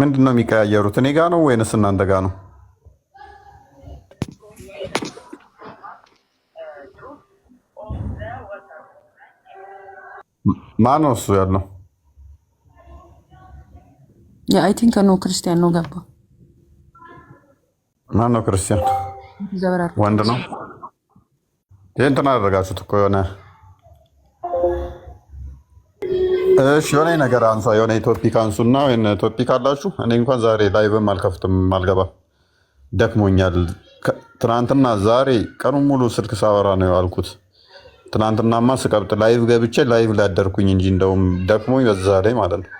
ምንድነው የሚቀያየሩት? እኔ ጋ ነው ወይንስ እናንተ ጋ ነው? ማን ነው እሱ ያለው? አይ ቲንክ ነው ክርስቲያን ነው ገባ። ማን ነው ክርስቲያን? ወንድ ነው። ይህን አደረጋችሁት እኮ የሆነ እሺ፣ የሆነ ነገር አንሷ፣ የሆነ ቶፒክ አንሱና ወይም ቶፒክ አላችሁ። እኔ እንኳን ዛሬ ላይቭም አልከፍትም አልገባም፣ ደክሞኛል። ትናንትና ዛሬ ቀኑን ሙሉ ስልክ ሳወራ ነው ያልኩት። ትናንትናማ ስቀብጥ ላይቭ ገብቼ ላይቭ ላይ አደርኩኝ እንጂ እንደውም ደክሞኝ በዛ ላይ ማለት ነው።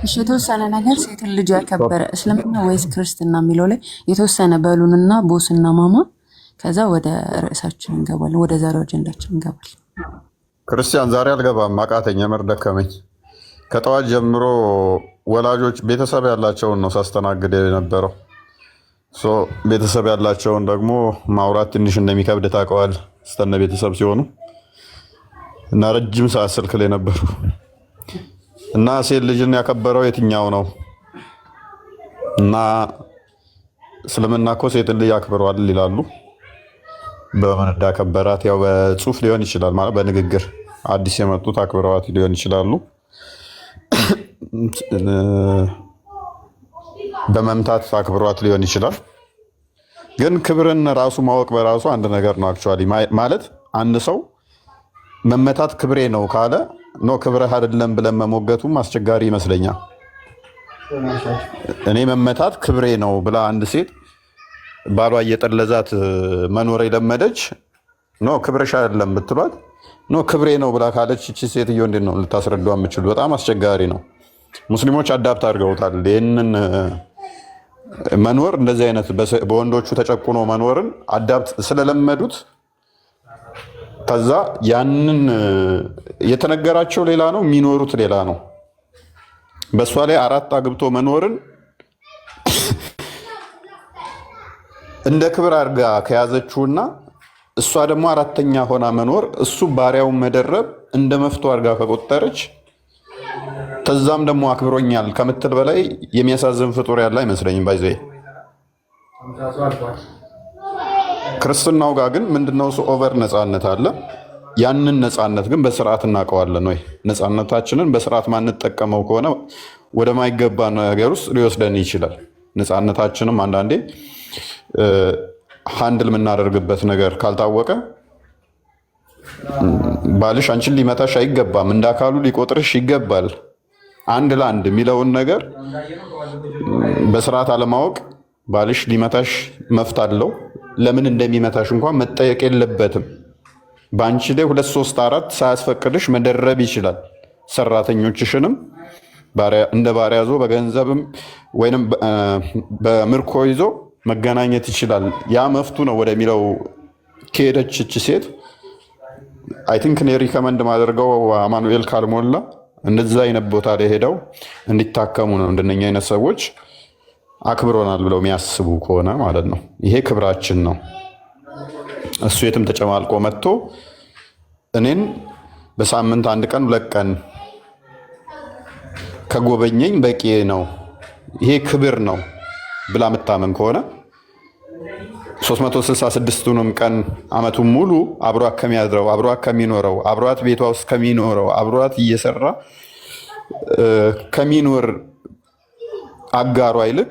እሺ፣ የተወሰነ ነገር ሴትን ልጅ ያከበረ እስልምና ወይስ ክርስትና የሚለው ላይ የተወሰነ በሉንና ቦስና ማማ፣ ከዛ ወደ ርዕሳችን እንገባለን፣ ወደ ዛሬው አጀንዳችን እንገባለን። ክርስቲያን ዛሬ አልገባም፣ አቃተኝ፣ የምር ደከመኝ። ከጠዋት ጀምሮ ወላጆች ቤተሰብ ያላቸውን ነው ሳስተናግድ የነበረው። ቤተሰብ ያላቸውን ደግሞ ማውራት ትንሽ እንደሚከብድ ታውቀዋል፣ ስተነ ቤተሰብ ሲሆኑ እና ረጅም ሰዓት ስልክ ላይ ነበሩ። እና ሴት ልጅን ያከበረው የትኛው ነው? እና እስልምና እኮ ሴትን ልጅ ያክብረዋል ይላሉ። በምን እንዳከበራት ያው በጽሁፍ ሊሆን ይችላል፣ ማለት በንግግር አዲስ የመጡት አክብረዋት ሊሆን ይችላሉ። በመምታት አክብሯት ሊሆን ይችላል። ግን ክብርን ራሱ ማወቅ በራሱ አንድ ነገር ነው። አክቹዋሊ ማለት አንድ ሰው መመታት ክብሬ ነው ካለ ኖ ክብርህ አይደለም ብለን መሞገቱም አስቸጋሪ ይመስለኛል። እኔ መመታት ክብሬ ነው ብላ አንድ ሴት ባሏ እየጠለዛት መኖር የለመደች ኖ ክብርሽ አይደለም ብትሏት ኖ ክብሬ ነው ብላ ካለች እቺ ሴትዮ እንዴት ነው ልታስረዷ የምችሉ? በጣም አስቸጋሪ ነው። ሙስሊሞች አዳፕት አድርገውታል ይህንን መኖር፣ እንደዚህ አይነት በወንዶቹ ተጨቁኖ መኖርን አዳፕት ስለለመዱት ከዛ ያንን የተነገራቸው ሌላ ነው፣ የሚኖሩት ሌላ ነው። በእሷ ላይ 4 አግብቶ መኖርን እንደ ክብር አድርጋ ከያዘችውና እሷ ደግሞ 4ተኛ ሆና መኖር፣ እሱ ባሪያውን መደረብ እንደ መፍቶ አድርጋ ከቆጠረች ከዛም ደግሞ አክብሮኛል ከምትል በላይ የሚያሳዝን ፍጡር ያለ አይመስለኝም። ባይዘ ክርስትናው ጋር ግን ምንድነው እሱ ኦቨር ነፃነት አለ። ያንን ነፃነት ግን በስርዓት እናውቀዋለን ወይ? ነፃነታችንን በስርዓት ማንጠቀመው ከሆነ ወደማይገባ ነገር ውስጥ ሊወስደን ይችላል። ነፃነታችንም አንዳንዴ ሃንድል የምናደርግበት ነገር ካልታወቀ ባልሽ አንቺን ሊመታሽ አይገባም፣ እንደ አካሉ ሊቆጥርሽ ይገባል። አንድ ለአንድ የሚለውን ነገር በስርዓት አለማወቅ ባልሽ ሊመታሽ መፍት አለው። ለምን እንደሚመታሽ እንኳን መጠየቅ የለበትም። በአንቺ ላይ 2 3 4 ሳያስፈቅድሽ መደረብ ይችላል። ሰራተኞችሽንም እንደ ባሪያ ይዞ በገንዘብም ወይንም በምርኮ ይዞ መገናኘት ይችላል። ያ መፍቱ ነው ወደሚለው ከሄደች እች ሴት አይ ቲንክ እኔ ሪከመንድ ማደርገው አማኑኤል ካልሞላ እንደዛ አይነት ቦታ ላይ ሄደው እንዲታከሙ ነው። እንደነኛ አይነት ሰዎች አክብሮናል ብለው የሚያስቡ ከሆነ ማለት ነው። ይሄ ክብራችን ነው። እሱ የትም ተጨማልቆ መጥቶ እኔን በሳምንት 1 ቀን 2 ቀን ከጎበኘኝ በቂ ነው፣ ይሄ ክብር ነው ብላ የምታምን ከሆነ 366ቱንም ቀን አመቱን ሙሉ አብሯት ከሚያድረው አብሯት ከሚኖረው አብሯት ቤቷ ውስጥ ከሚኖረው አብሯት እየሰራ ከሚኖር አጋሯ ይልቅ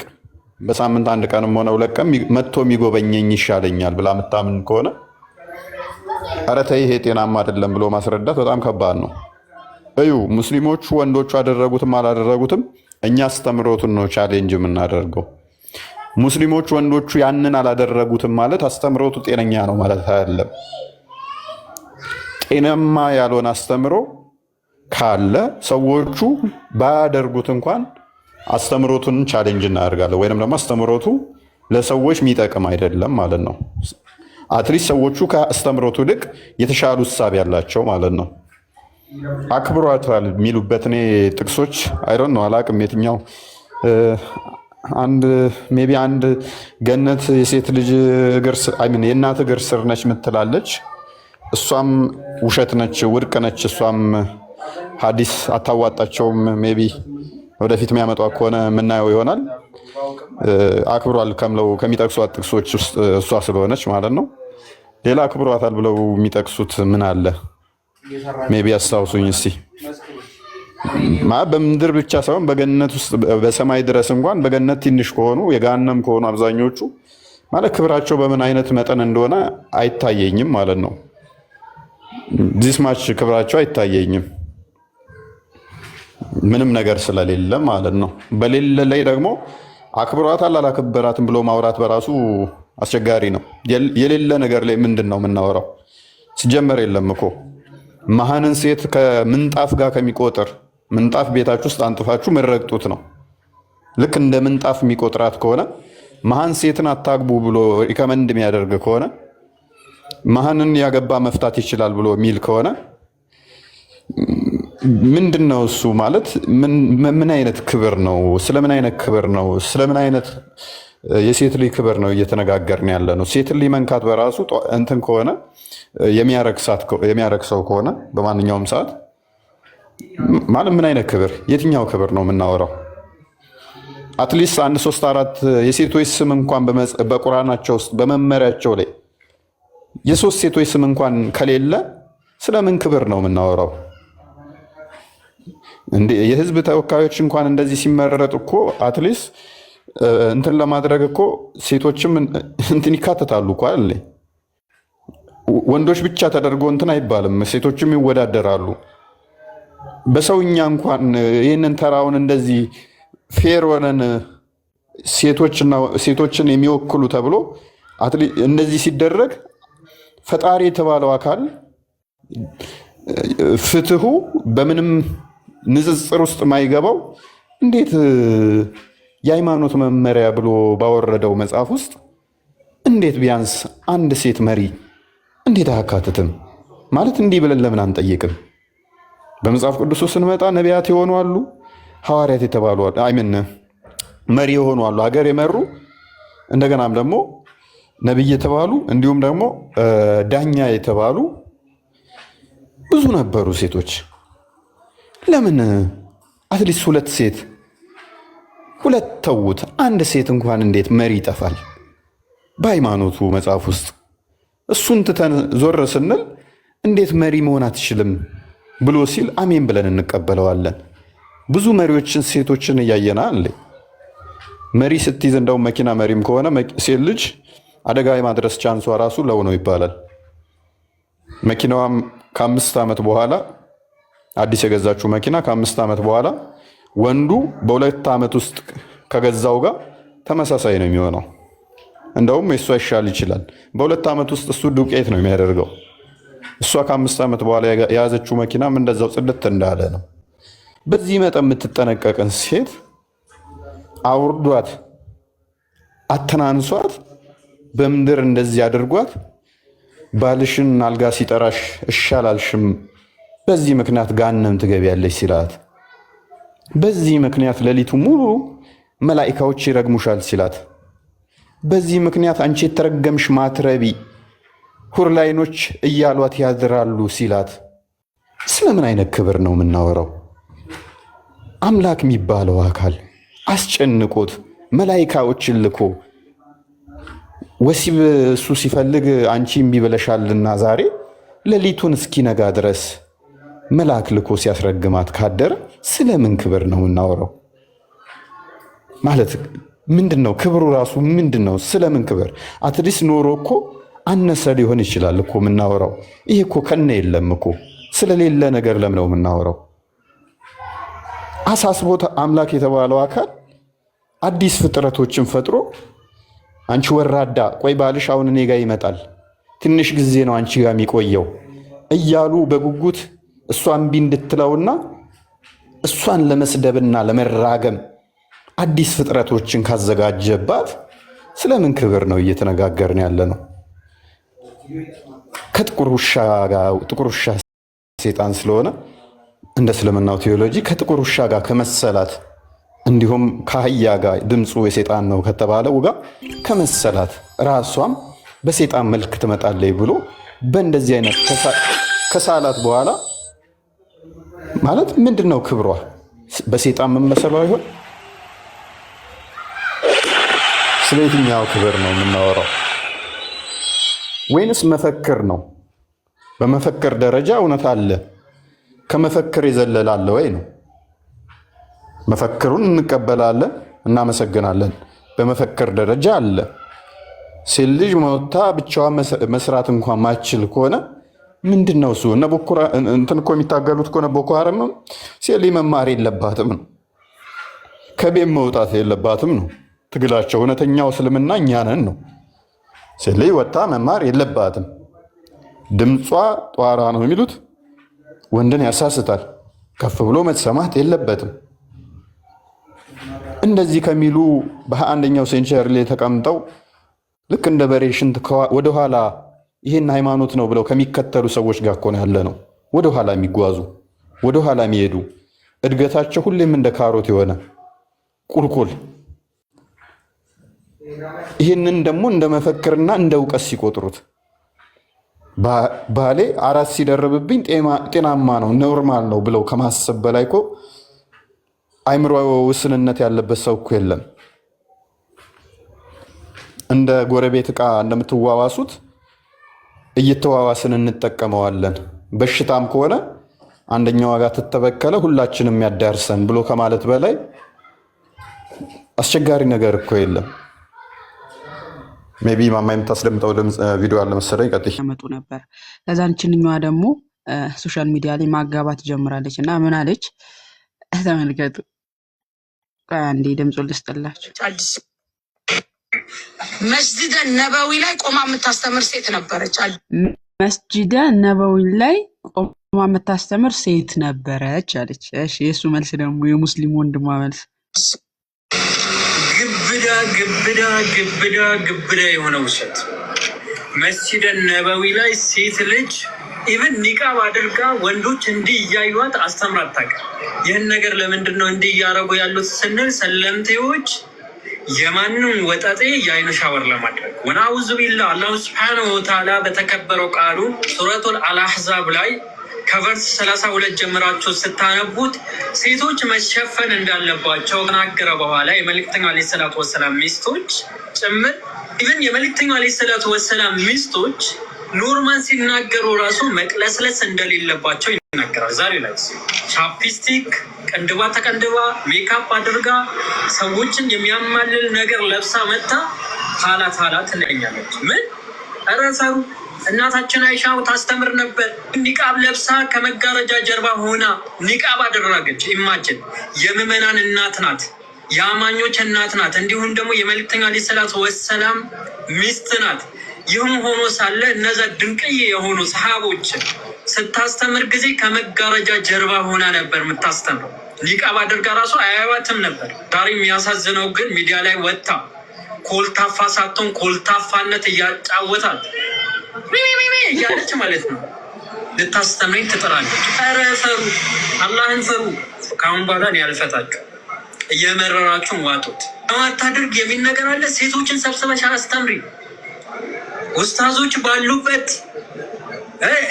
በሳምንት 1 ቀንም ሆነ 2 ቀን መጥቶ የሚጎበኘኝ ይሻለኛል ብላ የምታምን ከሆነ ኧረ ተይ ይሄ ጤናማ አይደለም ብሎ ማስረዳት በጣም ከባድ ነው። እዩ ሙስሊሞቹ ወንዶቹ አደረጉትም አላደረጉትም እኛ አስተምሮቱን ነው ቻሌንጅ የምናደርገው። ሙስሊሞች ወንዶቹ ያንን አላደረጉትም ማለት አስተምሮቱ ጤነኛ ነው ማለት አይደለም። ጤናማ ያልሆነ አስተምሮ ካለ ሰዎቹ ባያደርጉት እንኳን አስተምሮቱን ቻሌንጅ እናደርጋለን፣ ወይንም ደግሞ አስተምሮቱ ለሰዎች የሚጠቅም አይደለም ማለት ነው። አትሊስት ሰዎቹ ከአስተምሮቱ ይልቅ የተሻሉ ሀሳብ ያላቸው ማለት ነው። አክብሯታል የሚሉበት እኔ ጥቅሶች አይዶን ነው አላቅም የትኛው ሜቢ አንድ ገነት የሴት ልጅ የእናት እግር ስር ነች ምትላለች። እሷም ውሸት ነች፣ ውድቅ ነች። እሷም ሀዲስ አታዋጣቸውም ሜቢ ወደፊት የሚያመጣው ከሆነ የምናየው ይሆናል። አክብሯል ከምለው ከሚጠቅሷት ጥቅሶች ውስጥ እሷ ስለሆነች ማለት ነው። ሌላ አክብሯታል ብለው የሚጠቅሱት ምን አለ? ሜቢ አስታውሱኝ እስቲ። በምድር ብቻ ሳይሆን በገነት ውስጥ በሰማይ ድረስ እንኳን በገነት ትንሽ ከሆኑ የገሃነም ከሆኑ አብዛኞቹ ማለት ክብራቸው በምን አይነት መጠን እንደሆነ አይታየኝም ማለት ነው። ዚስማች ክብራቸው አይታየኝም ምንም ነገር ስለሌለ ማለት ነው። በሌለ ላይ ደግሞ አክብሯታል አላከበራትም ብሎ ማውራት በራሱ አስቸጋሪ ነው። የሌለ ነገር ላይ ምንድን ነው የምናወራው? ሲጀመር የለም እኮ መሃንን ሴት ከምንጣፍ ጋር ከሚቆጥር ምንጣፍ ቤታችሁ ውስጥ አንጥፋችሁ መረግጡት ነው። ልክ እንደ ምንጣፍ የሚቆጥራት ከሆነ መሃን ሴትን አታግቡ ብሎ ሪከመንድ የሚያደርግ ከሆነ መሃንን ያገባ መፍታት ይችላል ብሎ የሚል ከሆነ ምንድን ነው እሱ ማለት? ምን አይነት ክብር ነው? ስለምን አይነት ክብር ነው? ስለምን አይነት የሴት ልጅ ክብር ነው እየተነጋገርን ያለ ነው? ሴት ልጅ መንካት በራሱ እንትን ከሆነ የሚያረክሰው ከሆነ በማንኛውም ሰዓት ማለት ምን አይነት ክብር? የትኛው ክብር ነው የምናወራው? አትሊስት 1 3 4 የሴቶች ስም እንኳን በቁርአናቸው ውስጥ በመመሪያቸው ላይ የሶስት ሴቶች ስም እንኳን ከሌለ ስለምን ክብር ነው የምናወራው? የህዝብ ተወካዮች እንኳን እንደዚህ ሲመረጥ እኮ አትሊስት እንትን ለማድረግ እኮ ሴቶችም እንትን ይካተታሉ እኮ አይደል? ወንዶች ብቻ ተደርጎ እንትን አይባልም። ሴቶችም ይወዳደራሉ። በሰውኛ እንኳን ይህንን ተራውን እንደዚህ ፌር ሆነን ሴቶችን የሚወክሉ ተብሎ እንደዚህ ሲደረግ ፈጣሪ የተባለው አካል ፍትሁ በምንም ንጽጽር ውስጥ ማይገባው እንዴት የሃይማኖት መመሪያ ብሎ ባወረደው መጽሐፍ ውስጥ እንዴት ቢያንስ አንድ ሴት መሪ እንዴት አያካትትም? ማለት እንዲህ ብለን ለምን አንጠይቅም? በመጽሐፍ ቅዱስ ስንመጣ ነቢያት የሆኑ አሉ፣ ሐዋርያት የተባሉ መሪ የሆኑ አሉ፣ ሀገር የመሩ እንደገናም ደግሞ ነቢይ የተባሉ እንዲሁም ደግሞ ዳኛ የተባሉ ብዙ ነበሩ ሴቶች። ለምን አትሊስት ሁለት ተዉት፣ አንድ ሴት እንኳን እንዴት መሪ ይጠፋል በሃይማኖቱ መጽሐፍ ውስጥ? እሱን ትተን ዞር ስንል እንዴት መሪ መሆን አትችልም ብሎ ሲል አሜን ብለን እንቀበለዋለን። ብዙ መሪዎችን ሴቶችን እያየና አለ። መሪ ስትይዝ እንደውም መኪና መሪም ከሆነ ሴት ልጅ አደጋ የማድረስ ቻንሷ ራሱ ለው ነው ይባላል። መኪናዋም ከ5 ዓመት በኋላ አዲስ የገዛችው መኪና ከ5 ዓመት በኋላ ወንዱ በ2 ዓመት ውስጥ ከገዛው ጋር ተመሳሳይ ነው የሚሆነው። እንደውም እሷ ይሻል ይችላል። በ2 ዓመት ውስጥ እሱ ዱቄት ነው የሚያደርገው። እሷ ከ5 ዓመት በኋላ የያዘችው መኪናም እንደዛው ጽድት እንዳለ ነው። በዚህ መጠን የምትጠነቀቅን ሴት አውርዷት፣ አተናንሷት፣ በምድር እንደዚህ አድርጓት፣ ባልሽን አልጋ ሲጠራሽ እሻላልሽም በዚህ ምክንያት ገሃነም ትገቢያለሽ ሲላት፣ በዚህ ምክንያት ሌሊቱ ሙሉ መላኢካዎች ይረግሙሻል ሲላት፣ በዚህ ምክንያት አንቺ የተረገምሽ ማትረቢ ሁርላይኖች እያሏት ያድራሉ ሲላት፣ ስለምን አይነት ክብር ነው የምናወራው? አምላክ የሚባለው አካል አስጨንቆት መላኢካዎችን ልኮ ወሲብ እሱ ሲፈልግ አንቺ እምቢ ብለሻልና ዛሬ ሌሊቱን እስኪነጋ ድረስ መልአክ ልኮ ሲያስረግማት ካደረ ስለምን ክብር ነው የምናወራው? ማለት ምንድን ነው ክብሩ ራሱ ምንድን ነው? ስለምን ክብር? አትሊስት ኖሮ እኮ አነሰ ሊሆን ይችላል እኮ የምናወራው። ይሄ እኮ ከነ የለም እኮ ስለሌለ ነገር ለምን ነው የምናወራው? አሳስቦት አምላክ የተባለው አካል አዲስ ፍጥረቶችን ፈጥሮ አንቺ ወራዳ ቆይ ባልሽ አሁን እኔ ጋር ይመጣል፣ ትንሽ ጊዜ ነው አንቺ ጋር የሚቆየው እያሉ በጉጉት እሷን እምቢ እንድትለውና እሷን ለመስደብና ለመራገም አዲስ ፍጥረቶችን ካዘጋጀባት ስለምን ክብር ነው እየተነጋገርን ያለ ነው? ከጥቁር ውሻ ጋር ጥቁር ውሻ ሴጣን ስለሆነ እንደ እስልምናው ቴዎሎጂ ከጥቁር ውሻ ጋር ከመሰላት እንዲሁም ከአህያ ጋር ድምፁ የሴጣን ነው ከተባለው ጋር ከመሰላት ራሷም በሴጣን መልክ ትመጣለች ብሎ በእንደዚህ አይነት ከሳላት በኋላ ማለት ምንድን ነው ክብሯ? በሴጣን መመሰሉ አይሆን? ስለ የትኛው ክብር ነው የምናወራው? ወይንስ መፈክር ነው? በመፈክር ደረጃ እውነት አለ፣ ከመፈክር የዘለለ አለ ወይ ነው? መፈክሩን እንቀበላለን፣ እናመሰግናለን። በመፈክር ደረጃ አለ። ሴት ልጅ መውታ ብቻዋን መስራት እንኳን ማችል ከሆነ ምንድን ነው እሱ? እነ እንትን እኮ የሚታገሉት ከሆነ ቦኮ ሀረም ሴት ልጅ መማር የለባትም ነው፣ ከቤት መውጣት የለባትም ነው ትግላቸው። እውነተኛው እስልምና እኛ ነን ነው። ሴት ልጅ ወጥታ መማር የለባትም፣ ድምጿ ጧራ ነው የሚሉት ወንድን ያሳስታል፣ ከፍ ብሎ መሰማት የለበትም። እንደዚህ ከሚሉ በ21ኛው ሴንቸሪ ላይ ተቀምጠው ልክ እንደ በሬ ሽንት ወደኋላ ይህን ሃይማኖት ነው ብለው ከሚከተሉ ሰዎች ጋር እኮ ነው ያለ ነው። ወደኋላ የሚጓዙ ወደኋላ የሚሄዱ እድገታቸው ሁሌም እንደ ካሮት የሆነ ቁልቁል። ይህንን ደግሞ እንደ መፈክርና እንደ እውቀት ሲቆጥሩት ባሌ 4 ሲደርብብኝ ጤናማ ነው ኖርማል ነው ብለው ከማሰብ በላይ እኮ አይምሮ ውስንነት ያለበት ሰው እኮ የለም። እንደ ጎረቤት ዕቃ እንደምትዋዋሱት እየተዋዋስን እንጠቀመዋለን። በሽታም ከሆነ አንደኛው ጋር ትተበከለ ሁላችንም ያዳርሰን ብሎ ከማለት በላይ አስቸጋሪ ነገር እኮ የለም። ሜቢ ማማ የምታስደምጠው ቪዲዮ አለ መሰለኝ። ቀጥይ ያመጡ ነበር። ከዛንችንኛዋ ደግሞ ሶሻል ሚዲያ ላይ ማጋባት ጀምራለች እና ምን አለች ተመልከቱ። አንዴ ድምፁን ልስጥላችሁ። መስጂደ ነበዊ ላይ ቆማ የምታስተምር ሴት ነበረች። መስጂደ ነበዊ ላይ ቆማ የምታስተምር ሴት ነበረች አለች። እሺ የሱ መልስ ደግሞ የሙስሊም ወንድሟ መልስ ግብዳ የሆነ ውሸት። መስጂደ ነበዊ ላይ ሴት ልጅ ኢቨን ኒቃብ አድርጋ ወንዶች እንዲህ እያዩት አስተምራ አታውቅም። ይህን ነገር ለምንድን ነው እንዲህ እያደረጉ ያሉት ስንል ሰለምቴዎች የማንም ወጠጤ የአይን ሻወር ለማድረግ ወናውዙ ቢላ አላሁ ስብሓነሁ ወተዓላ በተከበረው ቃሉ ሱረቱል አልአሕዛብ ላይ ከቨርስ 32 ጀምራችሁ ስታነቡት ሴቶች መሸፈን እንዳለባቸው ተናገረ። በኋላ የመልእክተኛው ዓለይሂ ሰላቱ ወሰላም ሚስቶች ጭምር ኢቨን የመልእክተኛው ዓለይሂ ሰላቱ ወሰላም ሚስቶች ኖርማን ሲናገሩ ራሱ መቅለስለስ እንደሌለባቸው ይናገራል። ዛሬ ላይ ቻፕስቲክ ቀንድባ ተቀንድባ ሜካፕ አድርጋ ሰዎችን የሚያማልል ነገር ለብሳ መታ ታላ ትለኛለች። ምን ረሰሩ እናታችን አይሻ ታስተምር ነበር። ኒቃብ ለብሳ ከመጋረጃ ጀርባ ሆና ኒቃብ አደረገች። ኢማጅን የምዕመናን እናት ናት፣ የአማኞች እናት ናት፣ እንዲሁም ደግሞ የመልእክተኛው ዓለይሂ ሰላቱ ወሰላም ሚስት ናት። ይህም ሆኖ ሳለ እነዛ ድንቅዬ የሆኑ ሰሃቦች ስታስተምር ጊዜ ከመጋረጃ ጀርባ ሆና ነበር የምታስተምረው። ኒቃብ አድርጋ ራሱ አያዩዋትም ነበር። ዛሬ የሚያሳዝነው ግን ሚዲያ ላይ ወጥታ ኮልታፋ ሳትሆን ኮልታፋነት እያጫወታት እያለች ማለት ነው ልታስተምረኝ ትጥራለች። ኧረ ፈሩ፣ አላህን ፈሩ። ከአሁን በኋላ እኔ አልፈታችሁ፣ እየመረራችሁን ዋጡት። አታድርግ የሚል ነገር አለ። ሴቶችን ሰብስበሽ አስተምሪ። ኡስታዞች ባሉበት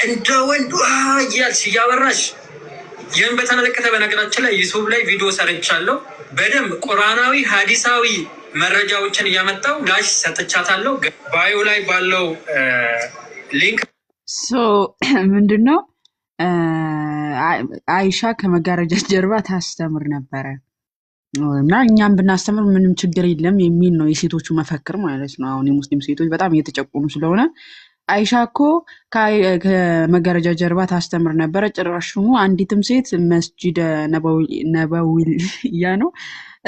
እንደ ወንድ እያልሽ እያበራሽ። ይህን በተመለከተ በነገራችን ላይ ዩቱብ ላይ ቪዲዮ ሰርቻለሁ። በደንብ ቁርአናዊ ሀዲሳዊ መረጃዎችን እያመጣው ላሽ ሰጥቻታለሁ። ባዮ ላይ ባለው ሊንክ ምንድነው አይሻ ከመጋረጃ ጀርባ ታስተምር ነበረ እና እኛም ብናስተምር ምንም ችግር የለም የሚል ነው የሴቶቹ መፈክር ማለት ነው። አሁን የሙስሊም ሴቶች በጣም እየተጨቆኑ ስለሆነ አይሻ እኮ ከመጋረጃ ጀርባ ታስተምር ነበረ፣ ጭራሽኑ አንዲትም ሴት መስጂደ ነበዊያ ነው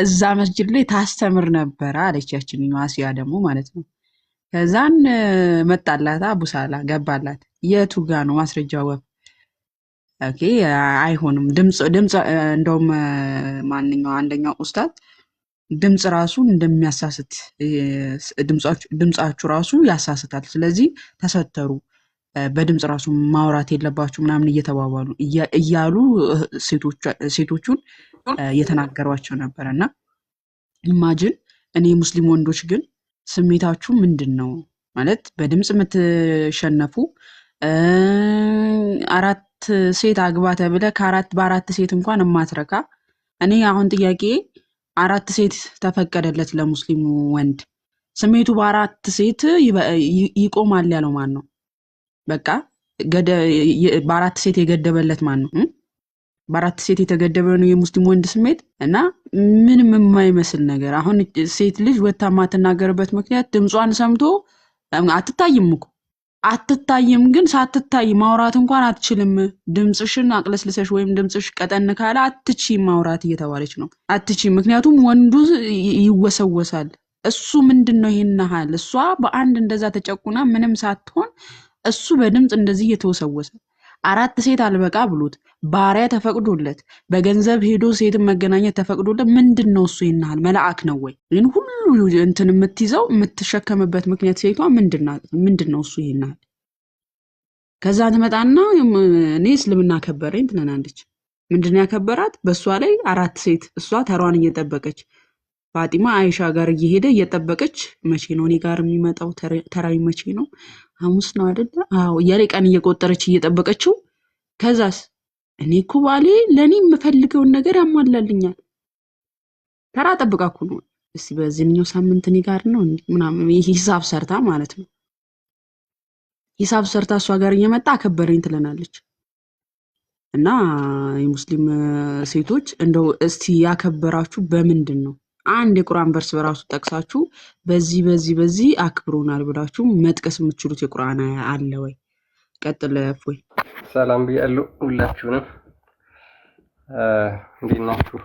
እዛ መስጂድ ላይ ታስተምር ነበረ አለች። ያችኛዋ አሲያ ደግሞ ማለት ነው። ከዛን መጣላት አቡሳላ ገባላት። የቱ ጋ ነው ማስረጃው? ኦኬ አይሆንም። ድምጽ እንደውም ማንኛው አንደኛው ኡስታዝ ድምጽ ራሱ እንደሚያሳስት ድምጻችሁ ራሱ ያሳስታል፣ ስለዚህ ተሰተሩ፣ በድምጽ ራሱ ማውራት የለባችሁ ምናምን እየተባባሉ እያሉ ሴቶቹን እየተናገሯቸው ነበረ። እና ኢማጅን እኔ ሙስሊም ወንዶች ግን ስሜታችሁ ምንድን ነው ማለት በድምጽ የምትሸነፉ 4 ሴት አግባ ተብለ ከ4 በ4 ሴት እንኳን የማትረካ እኔ አሁን ጥያቄ 4 ሴት ተፈቀደለት ለሙስሊሙ ወንድ ስሜቱ በ4 ሴት ይቆማል ያለው ማን ነው? በቃ በ4 ሴት የገደበለት ማን ነው? በ4 ሴት የተገደበ ነው የሙስሊም ወንድ ስሜት እና ምንም የማይመስል ነገር። አሁን ሴት ልጅ ወታ የማትናገርበት ምክንያት ድምጿን ሰምቶ አትታይም እኮ አትታይም፣ ግን ሳትታይ ማውራት እንኳን አትችልም። ድምፅሽን አቅለስልሰሽ ወይም ድምፅሽ ቀጠን ካለ አትቺ ማውራት እየተባለች ነው። አትቺ፣ ምክንያቱም ወንዱ ይወሰወሳል። እሱ ምንድን ነው ይሄን ያህል እሷ በአንድ እንደዛ ተጨቁና ምንም ሳትሆን እሱ በድምፅ እንደዚህ እየተወሰወሰ 4 ሴት አልበቃ ብሎት ባሪያ ተፈቅዶለት በገንዘብ ሄዶ ሴትን መገናኘት ተፈቅዶለት ምንድን ነው እሱ ይሄን ያህል መልአክ ነው ወይ? ግን ሁሉ እንትን የምትይዘው የምትሸከምበት ምክንያት ሴቷ ምንድን ነው እሱ ይሄን ያህል? ከዛ ትመጣና እኔ እስልምና ከበረኝ ትነናለች። ምንድን ያከበራት? በእሷ ላይ 4 ሴት እሷ ተሯን እየጠበቀች ፋጢማ አይሻ ጋር እየሄደ እየጠበቀች መቼ ነው እኔ ጋር የሚመጣው ተራዊ መቼ ነው? ሐሙስ ነው አይደል? አዎ እያለ ቀን እየቆጠረች እየጠበቀችው ከዛስ እኔ እኮ ባሌ ለእኔ የምፈልገውን ነገር ያሟላልኛል። ተራ ጠብቃ እኮ ነው። እስቲ በዚህኛው ሳምንት እኔ ጋር ነው ምናምን ሂሳብ ሰርታ ማለት ነው። ሂሳብ ሰርታ እሷ ጋር እየመጣ አከበረኝ ትለናለች። እና የሙስሊም ሴቶች እንደው እስቲ ያከበራችሁ በምንድን ነው? አንድ የቁርአን ቨርስ በራሱ ጠቅሳችሁ በዚህ አክብሮናል ብላችሁ መጥቀስ የምትችሉት የቁርአን አለ ወይ? ቀጥል እፎይ። ሰላም ብያለሁ ሁላችሁንም። እንዴት ናችሁ?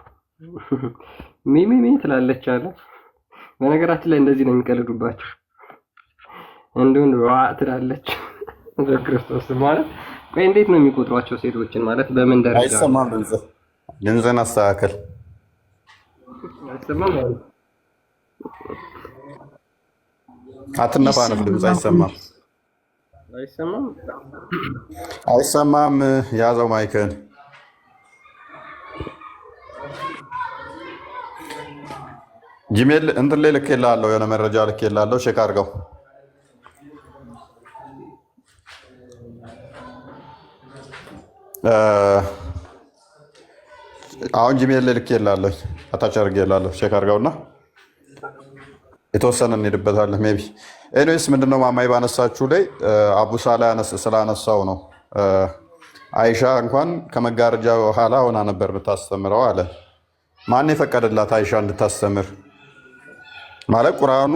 ሚሚ ትላለች አለ። በነገራችን ላይ እንደዚህ ነው የሚቀልዱባችሁ። እንደውን ዋ ትላለች ክርስቶስ ማለት ቆይ፣ እንዴት ነው የሚቆጥሯቸው ሴቶችን ማለት በምን ደረጃ? አይሰማም። ድምፅህን አስተካክል። አይሰማም። አትነፋነፍ። ድምፅ አይሰማም። አይሰማም። ያዘው ማይክን። ጂሜል እንትን ላይ ልኬልሃለሁ፣ የሆነ መረጃ ልኬልሃለሁ። ቼክ አድርገው። አሁን ጂሜል ላይ ልኬልሃለሁ፣ አታች አድርጌልሃለሁ። ቼክ አድርገውና የተወሰነ እንሄድበታለን። ሜይ ቢ ኤኒዌይስ ምንድነው ማማይ ባነሳችሁ ላይ አቡ ሳላ ስላነሳው ነው። አይሻ እንኳን ከመጋረጃ ኋላ ሆና ነበር የምታስተምረው አለ። ማን የፈቀደላት አይሻ እንድታስተምር? ማለት ቁርአኑ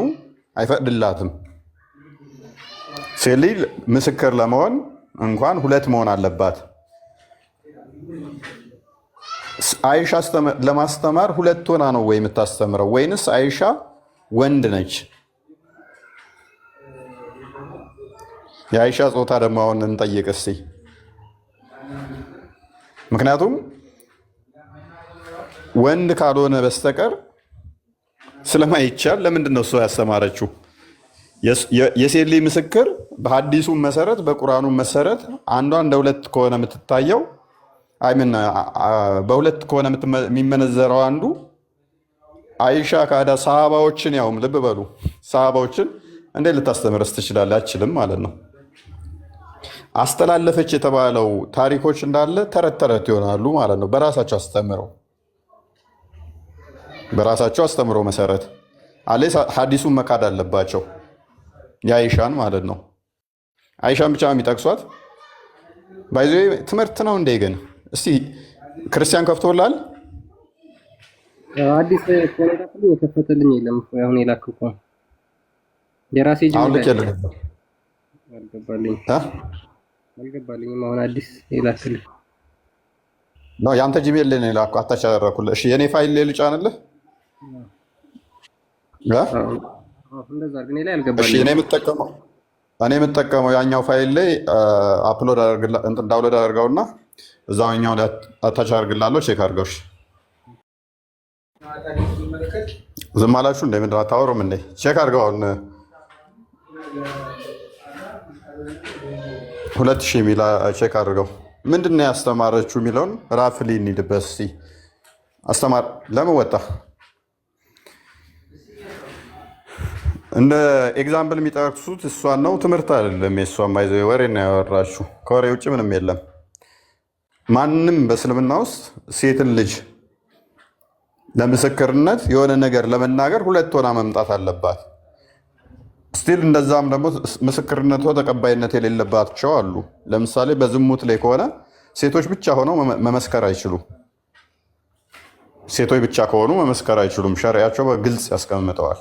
አይፈቅድላትም። ሴት ልጅ ምስክር ለመሆን እንኳን 2 መሆን አለባት። አይሻ ለማስተማር 2 ሆና ነው ወይ የምታስተምረው? ወይንስ አይሻ ወንድ ነች? የአይሻ ጾታ ደግሞ አሁን እንጠይቅ እስቲ። ምክንያቱም ወንድ ካልሆነ በስተቀር ስለማይቻል ለምንድን ነው እሷ ያስተማረችው? የሴት ልጅ ምስክር በሐዲሱ መሰረት በቁርአኑ መሰረት አንዷ እንደ 2 ከሆነ የምትታየው በ2 ከሆነ የሚመነዘረው አንዱ አይሻ ካዳ ሰሃባዎችን ያውም ልብ በሉ ሰሃባዎችን እንዴት ልታስተምርስ ትችላለች? አችልም ማለት ነው። አስተላለፈች የተባለው ታሪኮች እንዳለ ተረት ተረት ይሆናሉ ማለት ነው። በራሳቸው አስተምሮ መሰረት አለ ሐዲሱን መካድ አለባቸው። የአይሻን ማለት ነው። አይሻን ብቻ የሚጠቅሷት ባይዞ ትምህርት ነው እንዴ? ግን እስቲ ክርስቲያን ከፍቶላል? አዲስ ኮኔክት የከፈተልኝ የለም። አሁን የላክኩ የራሴ አልገባልኝም። አሁን አዲስ የላክልኝ ነው። ያንተ ጂሜል ላይ ነው የላኩ። አታች አደረኩልህ። እሺ የኔ ፋይል ላይ ልጫንልህ? እንደዛ ግን ላይ አልገባልኝም። እሺ እኔ የምጠቀመው ያኛው ፋይል ላይ አፕሎድ ዳውንሎድ አድርገውና እዛኛው ላይ አታች አድርግላለሁ። ቼክ አድርገው። እሺ ዝም አላችሁ እንዴ? ምንድን ነው አታወሩም እንዴ? ቼክ አድርገው። አሁን 2000 የሚል ቼክ አድርገው። ምንድን ነው ያስተማረችው የሚለውን ራፍሊ እንሂድበት እስኪ። አስተማር ለምን ወጣ? እንደ ኤግዛምፕል የሚጠቅሱት እሷን ነው። ትምህርት አይደለም የእሷን ባይዘ ወሬ ነው ያወራችሁ። ከወሬ ውጭ ምንም የለም። ማንም በእስልምና ውስጥ ሴትን ልጅ ለምስክርነት የሆነ ነገር ለመናገር ሁለት ሆና መምጣት አለባት። ስቲል እንደዛም ደግሞ ምስክርነቷ ተቀባይነት የሌለባቸው አሉ። ለምሳሌ በዝሙት ላይ ከሆነ ሴቶች ብቻ ሆነው መመስከር አይችሉም። ሴቶች ብቻ ከሆኑ መመስከር አይችሉም። ሸሪያቸው በግልጽ ያስቀምጠዋል።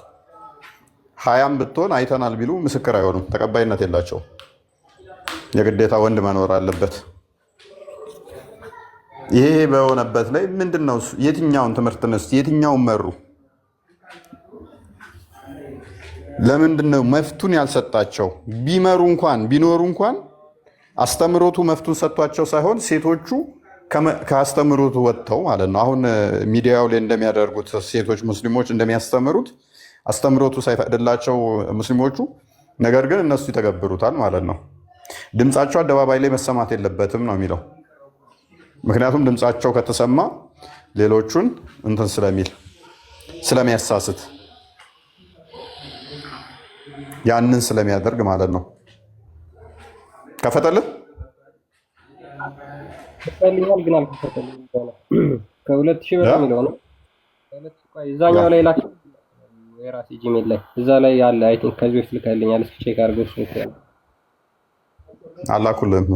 ሀያም ብትሆን አይተናል ቢሉ ምስክር አይሆኑም፣ ተቀባይነት የላቸውም። የግዴታ ወንድ መኖር አለበት። ይሄ በሆነበት ላይ ምንድን ነው የትኛውን ትምህርት ነስ የትኛውን መሩ? ለምንድን ነው መፍቱን ያልሰጣቸው? ቢመሩ እንኳን ቢኖሩ እንኳን አስተምሮቱ መፍቱን ሰጥቷቸው ሳይሆን ሴቶቹ ከአስተምሮቱ ወጥተው ማለት ነው። አሁን ሚዲያው ላይ እንደሚያደርጉት ሴቶች ሙስሊሞች እንደሚያስተምሩት አስተምሮቱ ሳይፈቅድላቸው ሙስሊሞቹ፣ ነገር ግን እነሱ ይተገብሩታል ማለት ነው። ድምፃቸው አደባባይ ላይ መሰማት የለበትም ነው የሚለው። ምክንያቱም ድምፃቸው ከተሰማ ሌሎቹን እንትን ስለሚያሳስት ያንን ስለሚያደርግ ማለት ነው። ከፈተልህ ከፈልኛል ግን አልከፈተልኝም። ከ2000 ብር የሚለው ነው። እዛኛው ላይ ላክ የራሴ ጂሜል ላይ እዛ ላይ ያለ አይ ቲንክ ከዚህ በፊት ልካልኛል። እስኪ ቼክ አድርገው ስንት ያለ አላኩልህም።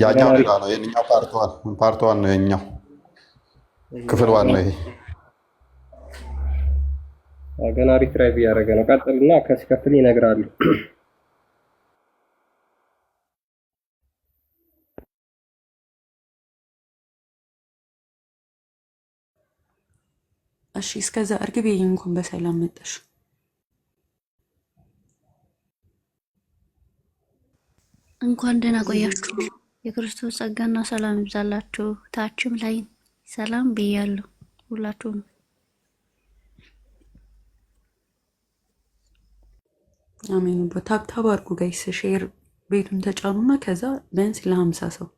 ያኛው ሌላ ነው። የኛው ፓርት ዋን ነው። የኛው ክፍል ዋን ነው። ይሄ ገና ሪትራይቭ እያደረገ ነው። ቀጥልና ከሲከፍል ይነግራሉ። እሺ እስከዛ እርግቤ እንኳን በሰላም መጣሽ። እንኳን ደህና ቆያችሁ። የክርስቶስ ጸጋና ሰላም ይብዛላችሁ። ታችም ላይ ሰላም ብያለሁ ሁላችሁም። አሜን። ታብታብ አድርጉ ጋይስ፣ ሼር ቤቱን ተጫኑና ከዛ ቢያንስ ለ50 ሰው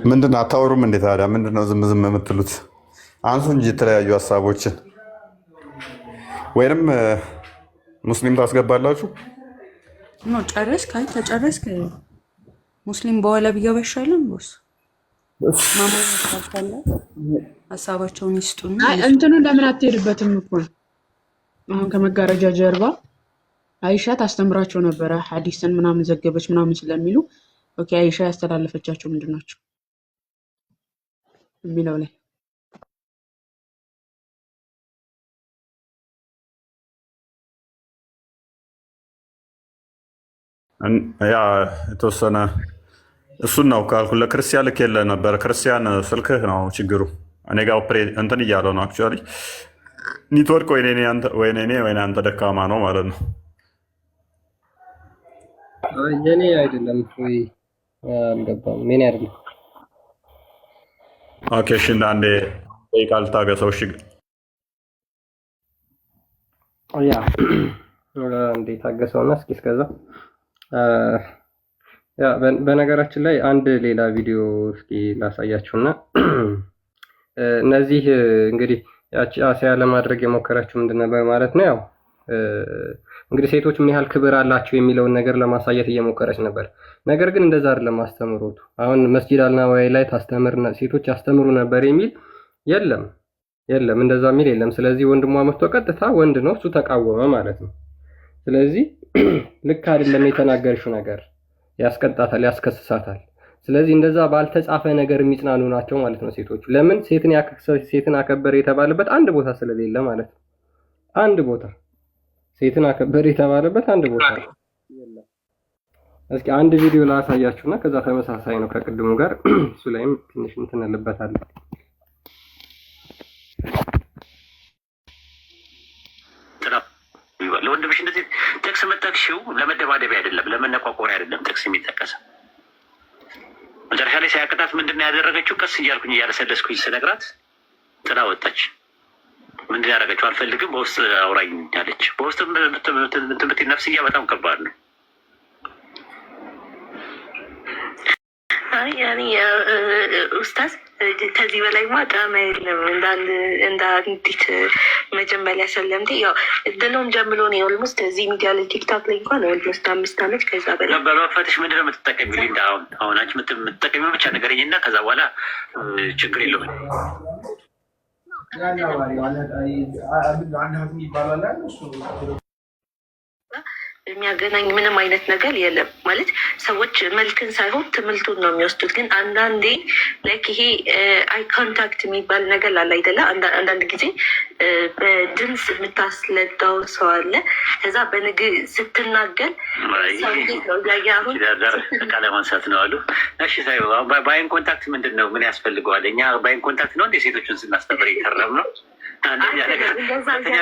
ምንድን አታወሩም እንዴ ታዲያ? ምንድን ነው ዝም ዝም የምትሉት? አንሱ እንጂ የተለያዩ ሀሳቦችን። ወይንም ሙስሊም ታስገባላችሁ። ጨረስክ? አይ ተጨረስክ። ሙስሊም በኋላ ቢገባ ይሻላል። ቦስ ሀሳባቸውን ይስጡና እንትኑ ለምን አትሄድበትም እኮ አሁን ከመጋረጃ ጀርባ አይሻ ታስተምራቸው ነበረ። ሐዲስን ምናምን ዘገበች ምናምን ስለሚሉ ኦኬ፣ አይሻ ያስተላለፈቻቸው ምንድን ናቸው የሚለው ላይ ያ የተወሰነ እሱን ነው ካልኩ ለክርስቲያን ልክ የለ ነበር። ክርስቲያን ስልክህ ነው ችግሩ። እኔ ጋር እንትን እያለው ነው አክቹዋሊ ኔትወርክ ወይ አንተ ደካማ ነው ማለት ነው። የኔ አይደለም ወይ አልገባም። ምን አይደለም። ኦኬ እሺ፣ አንዴ ቃል ታገሰው። እሺ ያ እንዴ ታገሰውና እስኪ እስከዛ ያ በነገራችን ላይ አንድ ሌላ ቪዲዮ እስኪ ላሳያችሁና እነዚህ እንግዲህ ያቺ አሲያ ለማድረግ የሞከረችው ምንድን ነበር ማለት ነው። ያው እንግዲህ ሴቶች ምን ያህል ክብር አላቸው የሚለውን ነገር ለማሳየት እየሞከረች ነበር። ነገር ግን እንደዛ አይደለም አስተምሮቱ። አሁን መስጂድ አልናዋይ ላይ ሴቶች ያስተምሩ ነበር የሚል የለም፣ እንደዛ የሚል የለም። ስለዚህ ወንድሟ መጥቶ ቀጥታ ወንድ ነው እሱ ተቃወመ ማለት ነው። ስለዚህ ልክ አይደለም የተናገርሽው ነገር ያስቀጣታል፣ ያስከስሳታል። ስለዚህ እንደዛ ባልተጻፈ ነገር የሚጽናኑ ናቸው ማለት ነው ሴቶቹ። ለምን ሴትን አከበር የተባለበት አንድ ቦታ ስለሌለ ማለት ነው። አንድ ቦታ ሴትን አከበር የተባለበት አንድ ቦታ የለም። እስኪ አንድ ቪዲዮ ላሳያችሁና ከዛ ተመሳሳይ ነው ከቅድሙ ጋር እሱ ላይም ትንሽ እንትን እንልበታለን። ለወንድምሽ እንደዚህ ጥቅስ መጠቅሽው ለመደባደቢያ አይደለም፣ ለመነቋቆሪያ አይደለም ጥቅስ የሚጠቀሰው። መጨረሻ ላይ ሲያቅታት ምንድን ነው ያደረገችው? ቀስ እያልኩኝ እያለሰለስኩኝ ስነግራት ጥላ ወጣች። ምንድን ያደረገችው? አልፈልግም በውስጥ አውራኝ አለች። በውስጥ ትምህርት ነፍስያ በጣም ከባድ ነው። ኡስታዝ ከዚህ በላይማ ጫና የለም። እንደ አንዲት መጀመሪያ ሰለምቴ ያው ድሎም ጀምሮ ነው ኦልሞስት እዚህ ሚዲያ ላይ ቲክቶክ ላይ እንኳን ኦልሞስት 5 ዓመት ከዛ በላይ በመፈትሽ ምንድን ነው የምትጠቀሚ? ሊንዳ አሁን አንቺ የምትጠቀሚ ብቻ ንገረኝ እና ከዛ በኋላ ችግር የለውም። የሚያገናኝ ምንም አይነት ነገር የለም። ማለት ሰዎች መልክን ሳይሆን ትምህርቱን ነው የሚወስዱት። ግን አንዳንዴ ላይክ ይሄ አይ ኮንታክት የሚባል ነገር አለ አይደለ? አንዳንድ ጊዜ በድምፅ የምታስለዳው ሰው አለ። ከዛ በንግግር ስትናገር አሁን ቃለ ማንሳት ነው አሉ። እሺ በአይን ኮንታክት ምንድን ነው? ምን ያስፈልገዋል? እኛ በአይን ኮንታክት ነው እንደ ሴቶችን ስናስተምር የከረም ነው። አንደኛ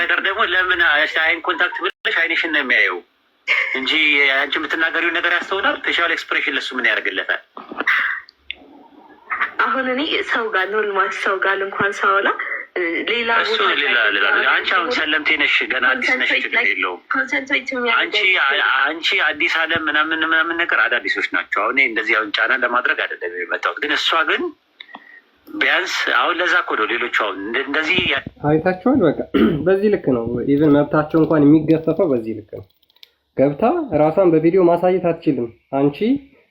ነገር ደግሞ ለምን አይን ኮንታክት ብለሽ አይንሽን ነው የሚያየው እንጂ አንቺ የምትናገሪው ነገር ያስተውላል። ፌሻል ኤክስፕሬሽን ለሱ ምን ያደርግለታል? አሁን እኔ ሰው ጋር ኖርማል ሰው ጋር እንኳን ሳወላ ሌላ አንቺ አሁን ሰለምቴ ነሽ፣ ገና አዲስ ነሽ፣ ችግር የለውም። አንቺ አዲስ አለም ምናምን ነገር አዳዲሶች ናቸው። አሁን እንደዚህ አሁን ጫና ለማድረግ አይደለም የመጣሁት። ግን እሷ ግን ቢያንስ አሁን ለዛ እኮ ነው ሌሎቹ አሁን እንደዚህ አይታችኋል። በቃ በዚህ ልክ ነው። ኢቨን መብታቸው እንኳን የሚገፈፈው በዚህ ልክ ነው። ገብታ ራሷን በቪዲዮ ማሳየት አትችልም። አንቺ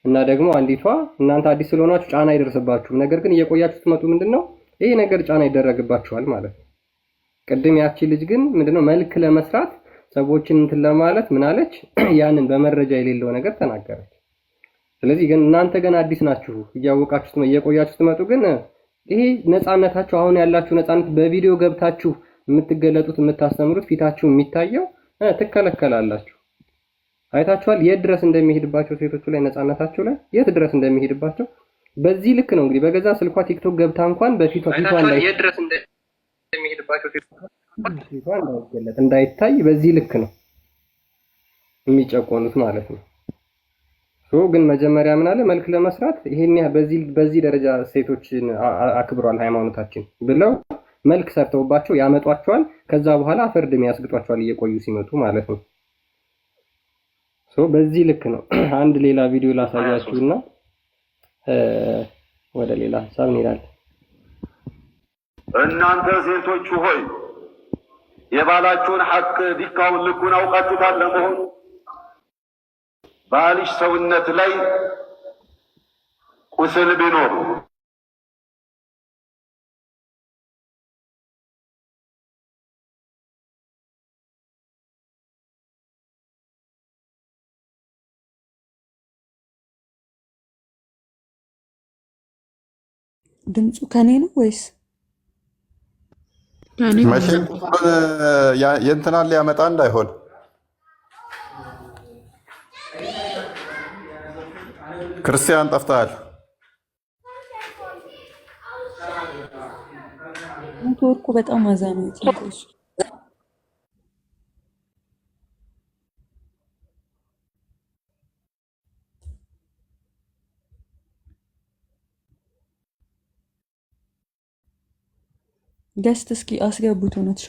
እና ደግሞ አንዲቷ እናንተ አዲስ ስለሆናችሁ ጫና አይደርስባችሁም። ነገር ግን እየቆያችሁ ስትመጡ ምንድነው ይሄ ነገር ጫና ይደረግባችኋል ማለት ነው። ቅድም ያቺ ልጅ ግን ምንድነው መልክ ለመስራት ሰዎችን እንትን ለማለት ምን አለች? ያንን በመረጃ የሌለው ነገር ተናገረች። ስለዚህ ግን እናንተ ገና አዲስ ናችሁ፣ እያወቃችሁ እየቆያችሁ ስትመጡ ግን ይሄ ነፃነታችሁ አሁን ያላችሁ ነፃነት በቪዲዮ ገብታችሁ የምትገለጡት የምታስተምሩት ፊታችሁ የሚታየው ትከለከላላችሁ። አይታችኋል የት ድረስ እንደሚሄድባቸው ሴቶቹ ላይ ነፃነታቸው ላይ የት ድረስ እንደሚሄድባቸው በዚህ ልክ ነው። እንግዲህ በገዛ ስልኳ ቲክቶክ ገብታ እንኳን በፊቷ ላይ የት ድረስ እንደሚሄድባቸው ፊቷ እንዳይገለጥ እንዳይታይ በዚህ ልክ ነው የሚጨቆኑት ማለት ነው። ግን መጀመሪያ ምን አለ መልክ ለመስራት ይሄን በዚህ ደረጃ ሴቶችን አክብሯል ሃይማኖታችን ብለው መልክ ሰርተውባቸው ያመጧቸዋል። ከዛ በኋላ ፍርድም ያስግጧቸዋል እየቆዩ ሲመጡ ማለት ነው። በዚህ ልክ ነው። አንድ ሌላ ቪዲዮ ላሳያችሁና ወደ ሌላ ሀሳብ እንሄዳለን። እናንተ ሴቶች ሆይ የባላችሁን ሐቅ ዲካውን ልኩን አውቃችሁታል። ለመሆኑ ባልሽ ሰውነት ላይ ቁስል ቢኖር ድምፁ ከኔ ነው ወይስ መቼም የእንትናን ሊያመጣ እንዳይሆን ክርስቲያን ጠፍተሃል። ኔትወርኩ በጣም አዛ ነው። ገስት እስኪ አስገቡት። እውነትሻ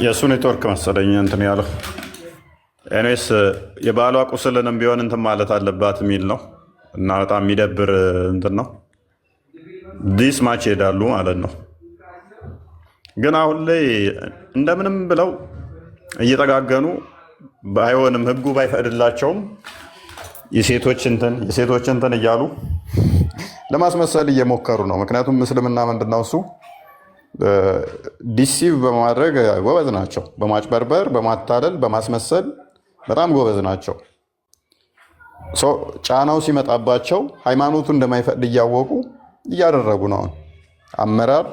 የእሱ ኔትወርክ መሰለኝ እንትን ያለው። ኤኒዌይስ የባሏ ቁስልንም ቢሆን እንትን ማለት አለባት የሚል ነው እና በጣም የሚደብር እንትን ነው። ዲስ ማች ይሄዳሉ ማለት ነው። ግን አሁን ላይ እንደምንም ብለው እየጠጋገኑ ባይሆንም ህጉ ባይፈቅድላቸውም የሴቶች እንትን እያሉ ለማስመሰል እየሞከሩ ነው። ምክንያቱም ምስልምና ምንድነው እሱ ዲሲቭ በማድረግ ጎበዝ ናቸው። በማጭበርበር፣ በማታለል፣ በማስመሰል በጣም ጎበዝ ናቸው። ጫናው ሲመጣባቸው ሃይማኖቱ እንደማይፈቅድ እያወቁ እያደረጉ ነው። አመራር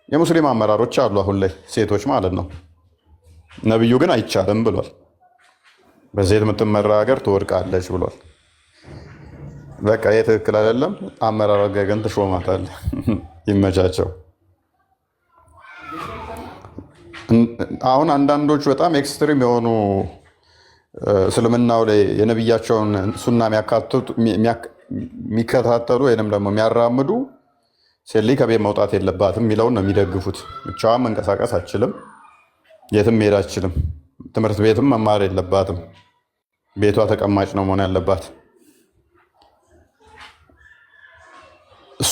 የሙስሊም አመራሮች አሉ አሁን ላይ ሴቶች ማለት ነው። ነብዩ ግን አይቻልም ብሏል። በሴት የምትመራ ሀገር ትወድቃለች ብሏል። በቃ ይህ ትክክል አይደለም። አመራር ግን ትሾማታለህ። ይመቻቸው። አሁን አንዳንዶቹ በጣም ኤክስትሪም የሆኑ እስልምናው ላይ የነቢያቸውን ሱና የሚከታተሉ ወይንም ደግሞ የሚያራምዱ ሴት ልጅ ከቤት መውጣት የለባትም የሚለውን ነው የሚደግፉት። ብቻዋን መንቀሳቀስ አትችልም፣ የትም መሄድ አትችልም፣ ትምህርት ቤትም መማር የለባትም፣ ቤቷ ተቀማጭ ነው መሆን ያለባት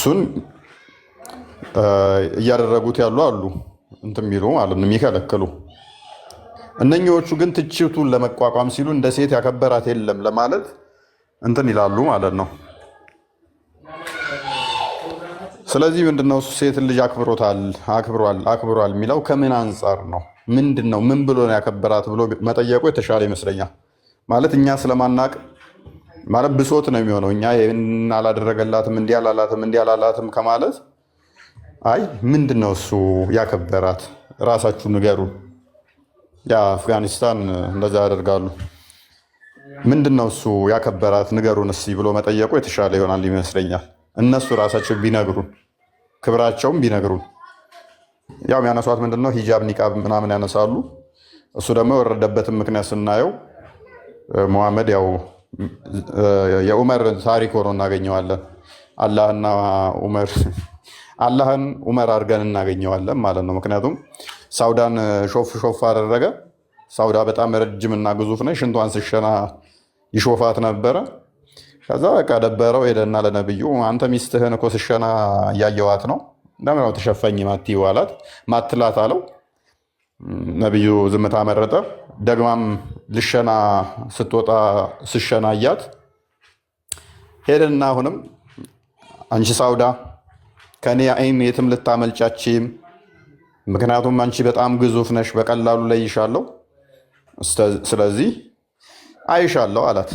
እሱን እያደረጉት ያሉ አሉ እንትን የሚሉ ማለት ነው የሚከለክሉ። እነኚዎቹ ግን ትችቱን ለመቋቋም ሲሉ እንደ ሴት ያከበራት የለም ለማለት እንትን ይላሉ ማለት ነው። ስለዚህ ምንድነው ሴት ልጅ አክብሯል የሚለው ከምን አንጻር ነው? ምንድነው ምን ብሎ ነው ያከበራት ብሎ መጠየቁ የተሻለ ይመስለኛል። ማለት እኛ ስለማናቅ ማለት ብሶት ነው የሚሆነው። እኛ አላደረገላትም እንዲህ አላላትም ከማለት አይ ምንድነው እሱ ያከበራት ራሳችሁ ንገሩን። የአፍጋኒስታን እንደዛ ያደርጋሉ። ምንድነው እሱ ያከበራት ንገሩን እስኪ ብሎ መጠየቁ የተሻለ ይሆናል ይመስለኛል። እነሱ ራሳቸው ቢነግሩን ክብራቸውም ቢነግሩን። ያው የሚያነሷት ምንድነው ሂጃብ ኒቃብ ምናምን ያነሳሉ። እሱ ደግሞ የወረደበትን ምክንያት ስናየው ሙሐመድ ያው የዑመር ታሪክ ሆኖ እናገኘዋለን። አላህን ዑመር አድርገን እናገኘዋለን ማለት ነው። ምክንያቱም ሳውዳን ሾፍ አደረገ። ሳውዳ በጣም ረጅምና ግዙፍ ነች። ሽንቷን ስሸና ይሾፋት ነበረ። ከዛ በቃ ደበረው። ሄደና ለነብዩ አንተ ሚስትህን እኮ ስሸና እያየዋት ነው፣ ለምን ነው ተሸፈኝ ማትይው አላት። ማትላት አለው። ነብዩ ዝምታ መረጠ። ደግማም ልሸና ስትወጣ ስሸና እያት ሄደና አሁንም አንቺ ሳውዳ ከኔ አይን የትም ልታመልጫችም፣ ምክንያቱም አንቺ በጣም ግዙፍ ነሽ፣ በቀላሉ ለይሻለሁ፣ ስለዚህ አይሻለሁ አላት።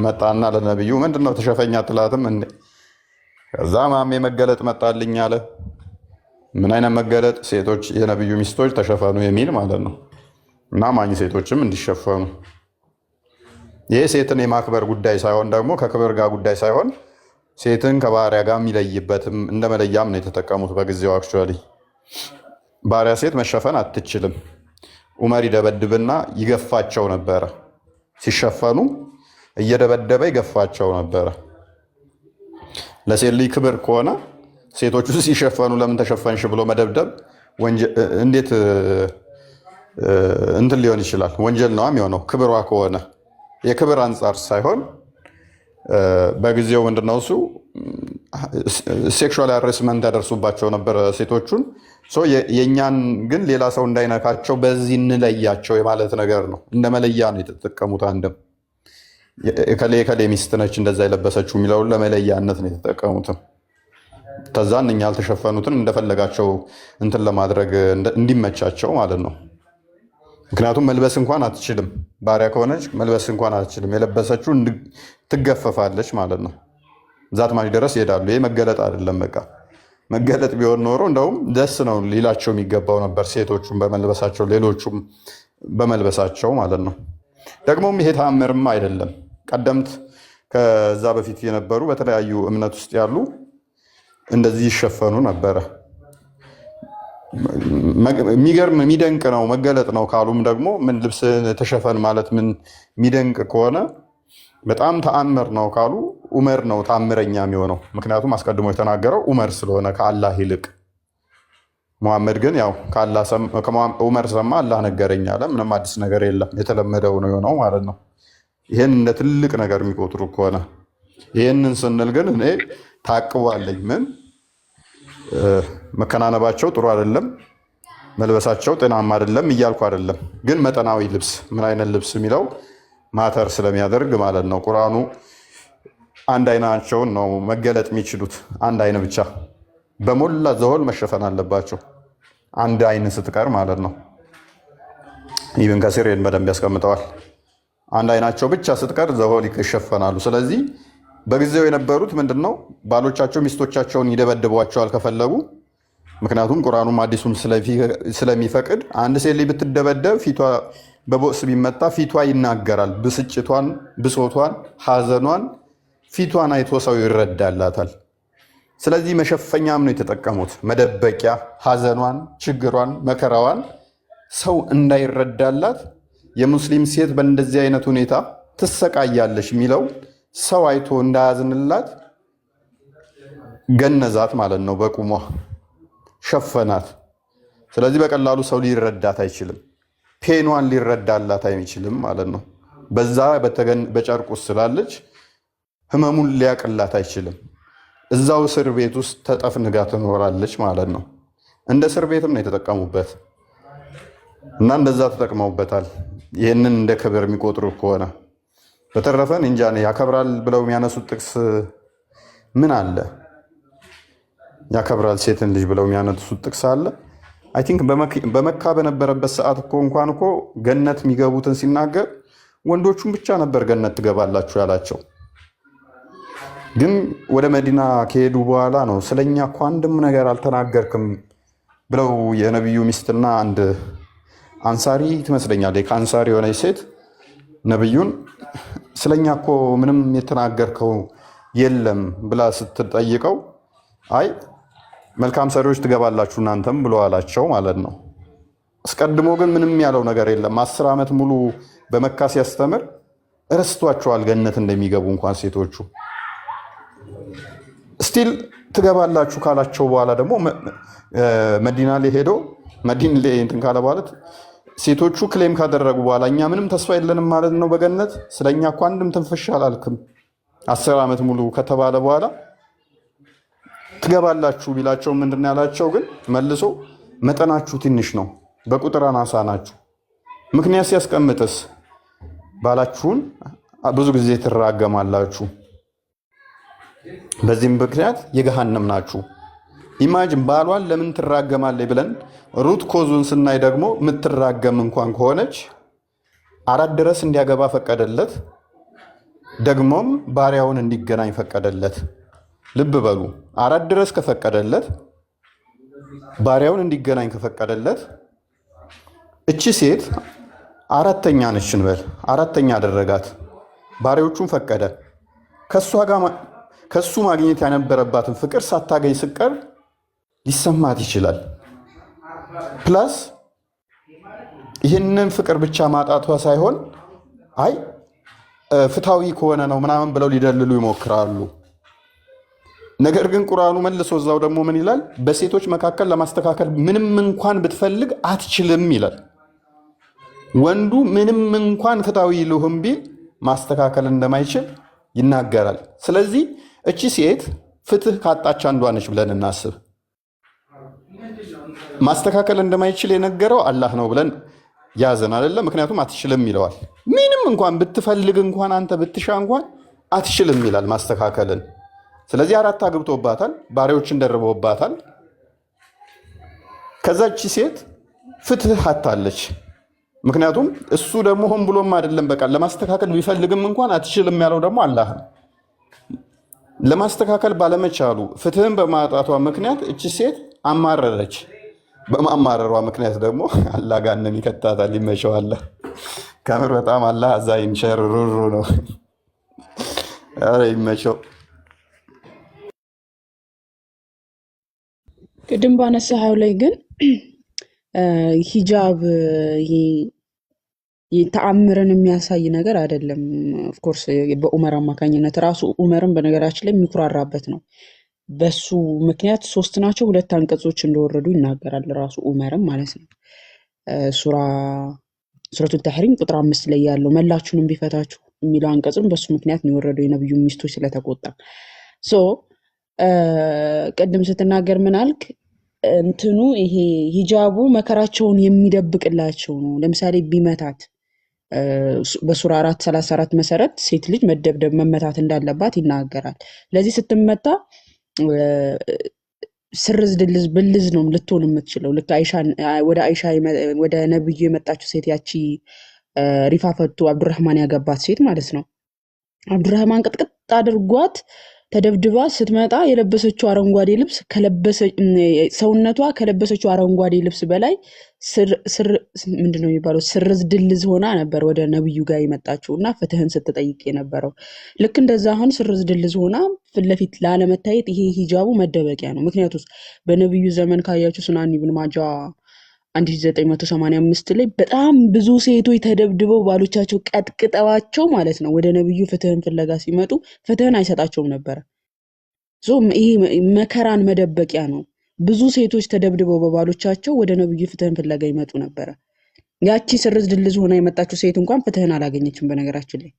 መጣና ለነብዩ ምንድነው ተሸፈኛ አትላትም እንዴ? ከዛ ማሜ መገለጥ መጣልኝ አለ። ምን አይነት መገለጥ? ሴቶች የነብዩ ሚስቶች ተሸፈኑ የሚል ማለት ነው። እና ማኝ ሴቶችም እንዲሸፈኑ። ይሄ ሴትን የማክበር ጉዳይ ሳይሆን ደግሞ ከክብር ጋር ጉዳይ ሳይሆን ሴትን ከባሪያ ጋር የሚለይበትም እንደ መለያም ነው የተጠቀሙት በጊዜው። አክቹዋሊ ባሪያ ሴት መሸፈን አትችልም። ዑመር ይደበድብና ይገፋቸው ነበረ። ሲሸፈኑ እየደበደበ ይገፋቸው ነበረ። ለሴት ልጅ ክብር ከሆነ ሴቶቹ ሲሸፈኑ ለምን ተሸፈንሽ ብሎ መደብደብ እንዴት እንትን ሊሆን ይችላል? ወንጀል ነው የሚሆነው። ክብሯ ከሆነ የክብር አንጻር ሳይሆን በጊዜው ምንድነው እሱ ሴክሹዋል ሃራስመንት ያደርሱባቸው ነበር ሴቶቹን። የእኛን ግን ሌላ ሰው እንዳይነካቸው በዚህ እንለያቸው የማለት ነገር ነው። እንደ መለያ ነው የተጠቀሙት። አንድም የከሌ ሚስት ነች እንደዛ የለበሰችው የሚለውን ለመለያነት ነው የተጠቀሙትም። ከዛን እኛ ያልተሸፈኑትን እንደፈለጋቸው እንትን ለማድረግ እንዲመቻቸው ማለት ነው። ምክንያቱም መልበስ እንኳን አትችልም። ባሪያ ከሆነች መልበስ እንኳን አትችልም። የለበሰችው ትገፈፋለች ማለት ነው። ዛት ማች ድረስ ይሄዳሉ። ይሄ መገለጥ አይደለም። በቃ መገለጥ ቢሆን ኖሮ እንደውም ደስ ነው ሊላቸው የሚገባው ነበር፣ ሴቶቹም በመልበሳቸው ሌሎቹም በመልበሳቸው ማለት ነው። ደግሞም ይሄ ተአምርም አይደለም። ቀደምት ከዛ በፊት የነበሩ በተለያዩ እምነት ውስጥ ያሉ እንደዚህ ይሸፈኑ ነበረ። የሚገርም የሚደንቅ ነው መገለጥ ነው ካሉም ደግሞ ምን ልብስ ተሸፈን ማለት ምን የሚደንቅ ከሆነ በጣም ተአምር ነው ካሉ ዑመር ነው ተአምረኛ የሚሆነው። ምክንያቱም አስቀድሞ የተናገረው ዑመር ስለሆነ ከአላህ ይልቅ። ሙሐመድ ግን ያው ዑመር ሰማ አላህ ነገረኝ አለ። ምንም አዲስ ነገር የለም፣ የተለመደው ነው የሆነው ማለት ነው። ይህን እንደ ትልቅ ነገር የሚቆጥሩ ከሆነ ይህንን ስንል ግን እኔ ታቅቧለኝ። ምን መከናነባቸው ጥሩ አይደለም፣ መልበሳቸው ጤናማ አይደለም እያልኩ አይደለም። ግን መጠናዊ ልብስ ምን አይነት ልብስ የሚለው ማተር ስለሚያደርግ ማለት ነው። ቁርአኑ አንድ አይናቸውን ነው መገለጥ የሚችሉት፣ አንድ አይን ብቻ በሞላ ዘሆል መሸፈን አለባቸው። አንድ አይን ስትቀር ማለት ነው። ኢብን ከሲር ይህን በደንብ ያስቀምጠዋል። አንድ አይናቸው ብቻ ስትቀር ዘሆል ይሸፈናሉ። ስለዚህ በጊዜው የነበሩት ምንድነው ባሎቻቸው ሚስቶቻቸውን ይደበድቧቸዋል ከፈለጉ። ምክንያቱም ቁርአኑም አዲሱም ስለሚፈቅድ አንድ ሴት ልጅ ብትደበደብ ፊቷ በቦክስ ቢመታ ፊቷ ይናገራል። ብስጭቷን፣ ብሶቷን፣ ሐዘኗን ፊቷን አይቶ ሰው ይረዳላታል። ስለዚህ መሸፈኛም ነው የተጠቀሙት፣ መደበቂያ ሐዘኗን፣ ችግሯን፣ መከራዋን ሰው እንዳይረዳላት የሙስሊም ሴት በእንደዚህ አይነት ሁኔታ ትሰቃያለች የሚለው ሰው አይቶ እንዳያዝንላት ገነዛት ማለት ነው። በቁሟ ሸፈናት። ስለዚህ በቀላሉ ሰው ሊረዳት አይችልም። ፔኗን ሊረዳላት አይችልም ማለት ነው። በዛ በጨርቁ ስላለች ህመሙን ሊያቅላት አይችልም። እዛው እስር ቤት ውስጥ ተጠፍንጋ ትኖራለች ማለት ነው። እንደ እስር ቤትም ነው የተጠቀሙበት እና እንደዛ ተጠቅመውበታል። ይህንን እንደ ክብር የሚቆጥሩ ከሆነ በተረፈን እንጃ ያከብራል ብለው የሚያነሱት ጥቅስ ምን አለ? ያከብራል ሴትን ልጅ ብለው የሚያነሱት ጥቅስ አለ? አይ ቲንክ በመካ በነበረበት ሰዓት እንኳን ገነት የሚገቡትን ሲናገር ወንዶቹን ብቻ ነበር ገነት ትገባላችሁ ያላቸው። ግን ወደ መዲና ከሄዱ በኋላ ነው ስለኛ እኮ አንድም ነገር አልተናገርክም ብለው የነቢዩ ሚስትና አንድ አንሳሪ ትመስለኛለች ከአንሳሪ የሆነች ሴት ነቢዩን ስለኛ እኮ ምንም የተናገርከው የለም ብላ ስትጠይቀው አይ መልካም ሰሪዎች ትገባላችሁ እናንተም ብሎ አላቸው ማለት ነው። አስቀድሞ ግን ምንም ያለው ነገር የለም። 10 ዓመት ሙሉ በመካ ሲያስተምር እረስቷቸዋል ገነት እንደሚገቡ እንኳን ሴቶቹ። ስቲል ትገባላችሁ ካላቸው በኋላ ደግሞ መዲና ላይ ሄዶ መዲን ላይ እንትን ካለ ማለት ሴቶቹ ክሌም ካደረጉ በኋላ እኛ ምንም ተስፋ የለንም ማለት ነው በገነት ስለኛ እኮ አንድም ትንፍሽ አላልክም 10 ዓመት ሙሉ ከተባለ በኋላ ትገባላችሁ ቢላቸው ምንድን ያላቸው ግን መልሶ መጠናችሁ ትንሽ ነው፣ በቁጥር አናሳ ናችሁ። ምክንያት ሲያስቀምጥስ ባላችሁን ብዙ ጊዜ ትራገማላችሁ፣ በዚህም ምክንያት የገሃነም ናችሁ። ኢማጅን ባሏን ለምን ትራገማለች ብለን ሩት ኮዙን ስናይ ደግሞ የምትራገም እንኳን ከሆነች 4 ድረስ እንዲያገባ ፈቀደለት፣ ደግሞም ባሪያውን እንዲገናኝ ፈቀደለት። ልብ በሉ 4 ድረስ ከፈቀደለት ባሪያውን እንዲገናኝ ከፈቀደለት እቺ ሴት 4ተኛ ነች እንበል፣ 4ተኛ አደረጋት፣ ባሪያዎቹን ፈቀደ። ከሱ ማግኘት የነበረባትን ፍቅር ሳታገኝ ስቀር ሊሰማት ይችላል። ፕላስ ይህንን ፍቅር ብቻ ማጣቷ ሳይሆን አይ ፍትሃዊ ከሆነ ነው ምናምን ብለው ሊደልሉ ይሞክራሉ። ነገር ግን ቁርአኑ መልሶ እዛው ደግሞ ምን ይላል? በሴቶች መካከል ለማስተካከል ምንም እንኳን ብትፈልግ አትችልም ይላል። ወንዱ ምንም እንኳን ፍትሃዊ ልሁም ቢል ማስተካከል እንደማይችል ይናገራል። ስለዚህ እቺ ሴት ፍትህ ካጣች አንዷ ነች ብለን እናስብ። ማስተካከል እንደማይችል የነገረው አላህ ነው ብለን ያዘን አይደለም? ምክንያቱም አትችልም ይለዋል። ምንም እንኳን ብትፈልግ እንኳን አንተ ብትሻ እንኳን አትችልም ይላል ማስተካከልን። ስለዚህ 4 አግብቶባታል፣ ባሪያዎችን ደርበውባታል። ከዛች ሴት ፍትህ አታለች። ምክንያቱም እሱ ደግሞ ሆን ብሎም አይደለም፣ በቃ ለማስተካከል ቢፈልግም እንኳን አትችልም ያለው ደግሞ አላህ ነው። ለማስተካከል ባለመቻሉ ፍትህን በማጣቷ ምክንያት እቺ ሴት አማረረች። በማማረሯ ምክንያት ደግሞ አላህ ጋንም ይከታታል። ይመቸዋል። ከምር በጣም አላህ አዛኝ ቸር ሩሩ ነው። ኧረ ይመቸው። ቅድም ባነሳኸው ላይ ግን ሂጃብ ተአምርን የሚያሳይ ነገር አይደለም። ኦፍኮርስ በኡመር አማካኝነት ራሱ ኡመርን በነገራችን ላይ የሚኩራራበት ነው። በሱ ምክንያት 3 ናቸው 2 አንቀጾች እንደወረዱ ይናገራል ራሱ ኡመርም ማለት ነው። ሱረቱል ተሕሪም ቁጥር 5 ላይ ያለው መላችሁንም ቢፈታችሁ የሚለው አንቀጽም በሱ ምክንያት ነው የወረደው፣ የነብዩ ሚስቶች ስለተቆጣ። ቅድም ስትናገር ምን አልክ? እንትኑ ይሄ ሂጃቡ መከራቸውን የሚደብቅላቸው ነው። ለምሳሌ ቢመታት በሱራ 434 መሰረት ሴት ልጅ መደብደብ መመታት እንዳለባት ይናገራል። ስለዚህ ስትመታ ስርዝ ድልዝ ብልዝ ነው ልትሆን የምትችለው። ልክ ወደ ነብዩ የመጣችው ሴት ያቺ ሪፋፈቱ አብዱራህማን ያገባት ሴት ማለት ነው። አብዱራህማን ቅጥቅጥ አድርጓት ተደብድባ ስትመጣ የለበሰችው አረንጓዴ ልብስ ሰውነቷ ከለበሰችው አረንጓዴ ልብስ በላይ ምንድነው የሚባለው ስርዝ ድልዝ ሆና ነበር ወደ ነብዩ ጋር የመጣችው እና ፍትህን ስትጠይቅ የነበረው። ልክ እንደዛ አሁን ስርዝ ድልዝ ሆና ፊት ለፊት ላለመታየት ይሄ ሂጃቡ መደበቂያ ነው። ምክንያቱም በነብዩ ዘመን ካያችሁ ሱናን ኢብኑ ማጃ 1985 ላይ በጣም ብዙ ሴቶች ተደብድበው ባሎቻቸው ቀጥቅጠዋቸው ማለት ነው ወደ ነብዩ ፍትህን ፍለጋ ሲመጡ ፍትህን አይሰጣቸውም ነበር። ይሄ መከራን መደበቂያ ነው። ብዙ ሴቶች ተደብድበው በባሎቻቸው ወደ ነብዩ ፍትህን ፍለጋ ይመጡ ነበር። ያቺ ስርዝ ድልዝ ሆና የመጣችው ሴት እንኳን ፍትህን አላገኘችም በነገራችን ላይ።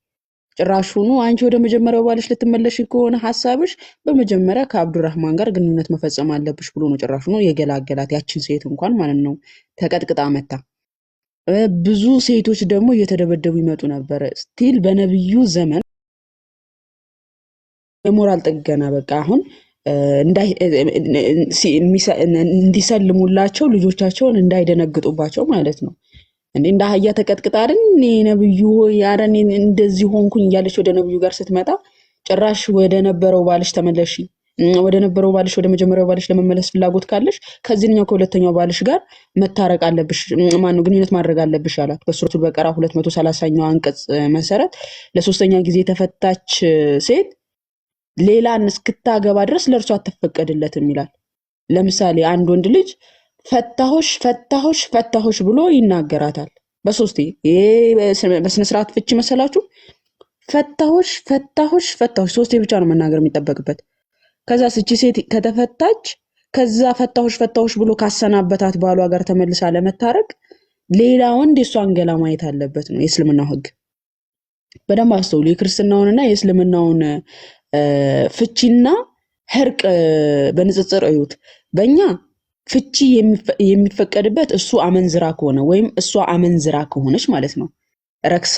ጭራሹኑ አንቺ ወደ መጀመሪያው ባልሽ ልትመለሽ ከሆነ ሐሳብሽ በመጀመሪያ ከአብዱራህማን ጋር ግንኙነት መፈጸም አለብሽ ብሎ ነው ጭራሹኑ የገላገላት ያችን ሴት እንኳን ማለት ነው ተቀጥቅጣ መታ። ብዙ ሴቶች ደግሞ እየተደበደቡ ይመጡ ነበር። ስቲል በነብዩ ዘመን የሞራል ጥገና በቃ አሁን እንዲሰልሙላቸው ልጆቻቸውን እንዳይደነግጡባቸው ማለት ነው። እንደ አህያ ተቀጥቅጣ አይደል ነብዩ ኧረ እኔ እንደዚህ ሆንኩኝ እያለች ወደ ነብዩ ጋር ስትመጣ ጭራሽ ወደ ነበረው ባልሽ ተመለሺ፣ ወደ ነበረው ባልሽ ወደ መጀመሪያው ባልሽ ለመመለስ ፍላጎት ካለሽ ከዚህኛው ከሁለተኛው ባልሽ ጋር መታረቅ አለብሽ፣ ማነው ግንኙነት ማድረግ አለብሽ አላት። በሱረቱል በቀራ 230ኛው አንቀጽ መሰረት ለሶስተኛ ጊዜ የተፈታች ሴት ሌላን እስክታገባ ድረስ ለእርሷ አትፈቀድለትም ይላል። ለምሳሌ አንድ ወንድ ልጅ ፈታሆሽ ፈታሆሽ ፈታሆሽ ብሎ ይናገራታል በሶስቴ። ይሄ በስነ ስርዓት ፍቺ መሰላችሁ? ፈታሆሽ ፈታሆሽ ፈታሆሽ ሶስቴ ብቻ ነው መናገር የሚጠበቅበት። ከዛ ስቺ ሴት ከተፈታች ከዛ ፈታሆሽ ፈታሆሽ ብሎ ካሰናበታት ባሏ ጋር ተመልሳ ለመታረቅ ሌላ ወንድ የሷን ገላ ማየት አለበት ነው የእስልምናው ህግ። በደንብ አስተውሉ። የክርስትናውንና የእስልምናውን ፍቺና ህርቅ በንጽጽር እዩት። በእኛ ፍቺ የሚፈቀድበት እሱ አመንዝራ ከሆነ ወይም እሷ አመንዝራ ከሆነች ማለት ነው። ረክሳ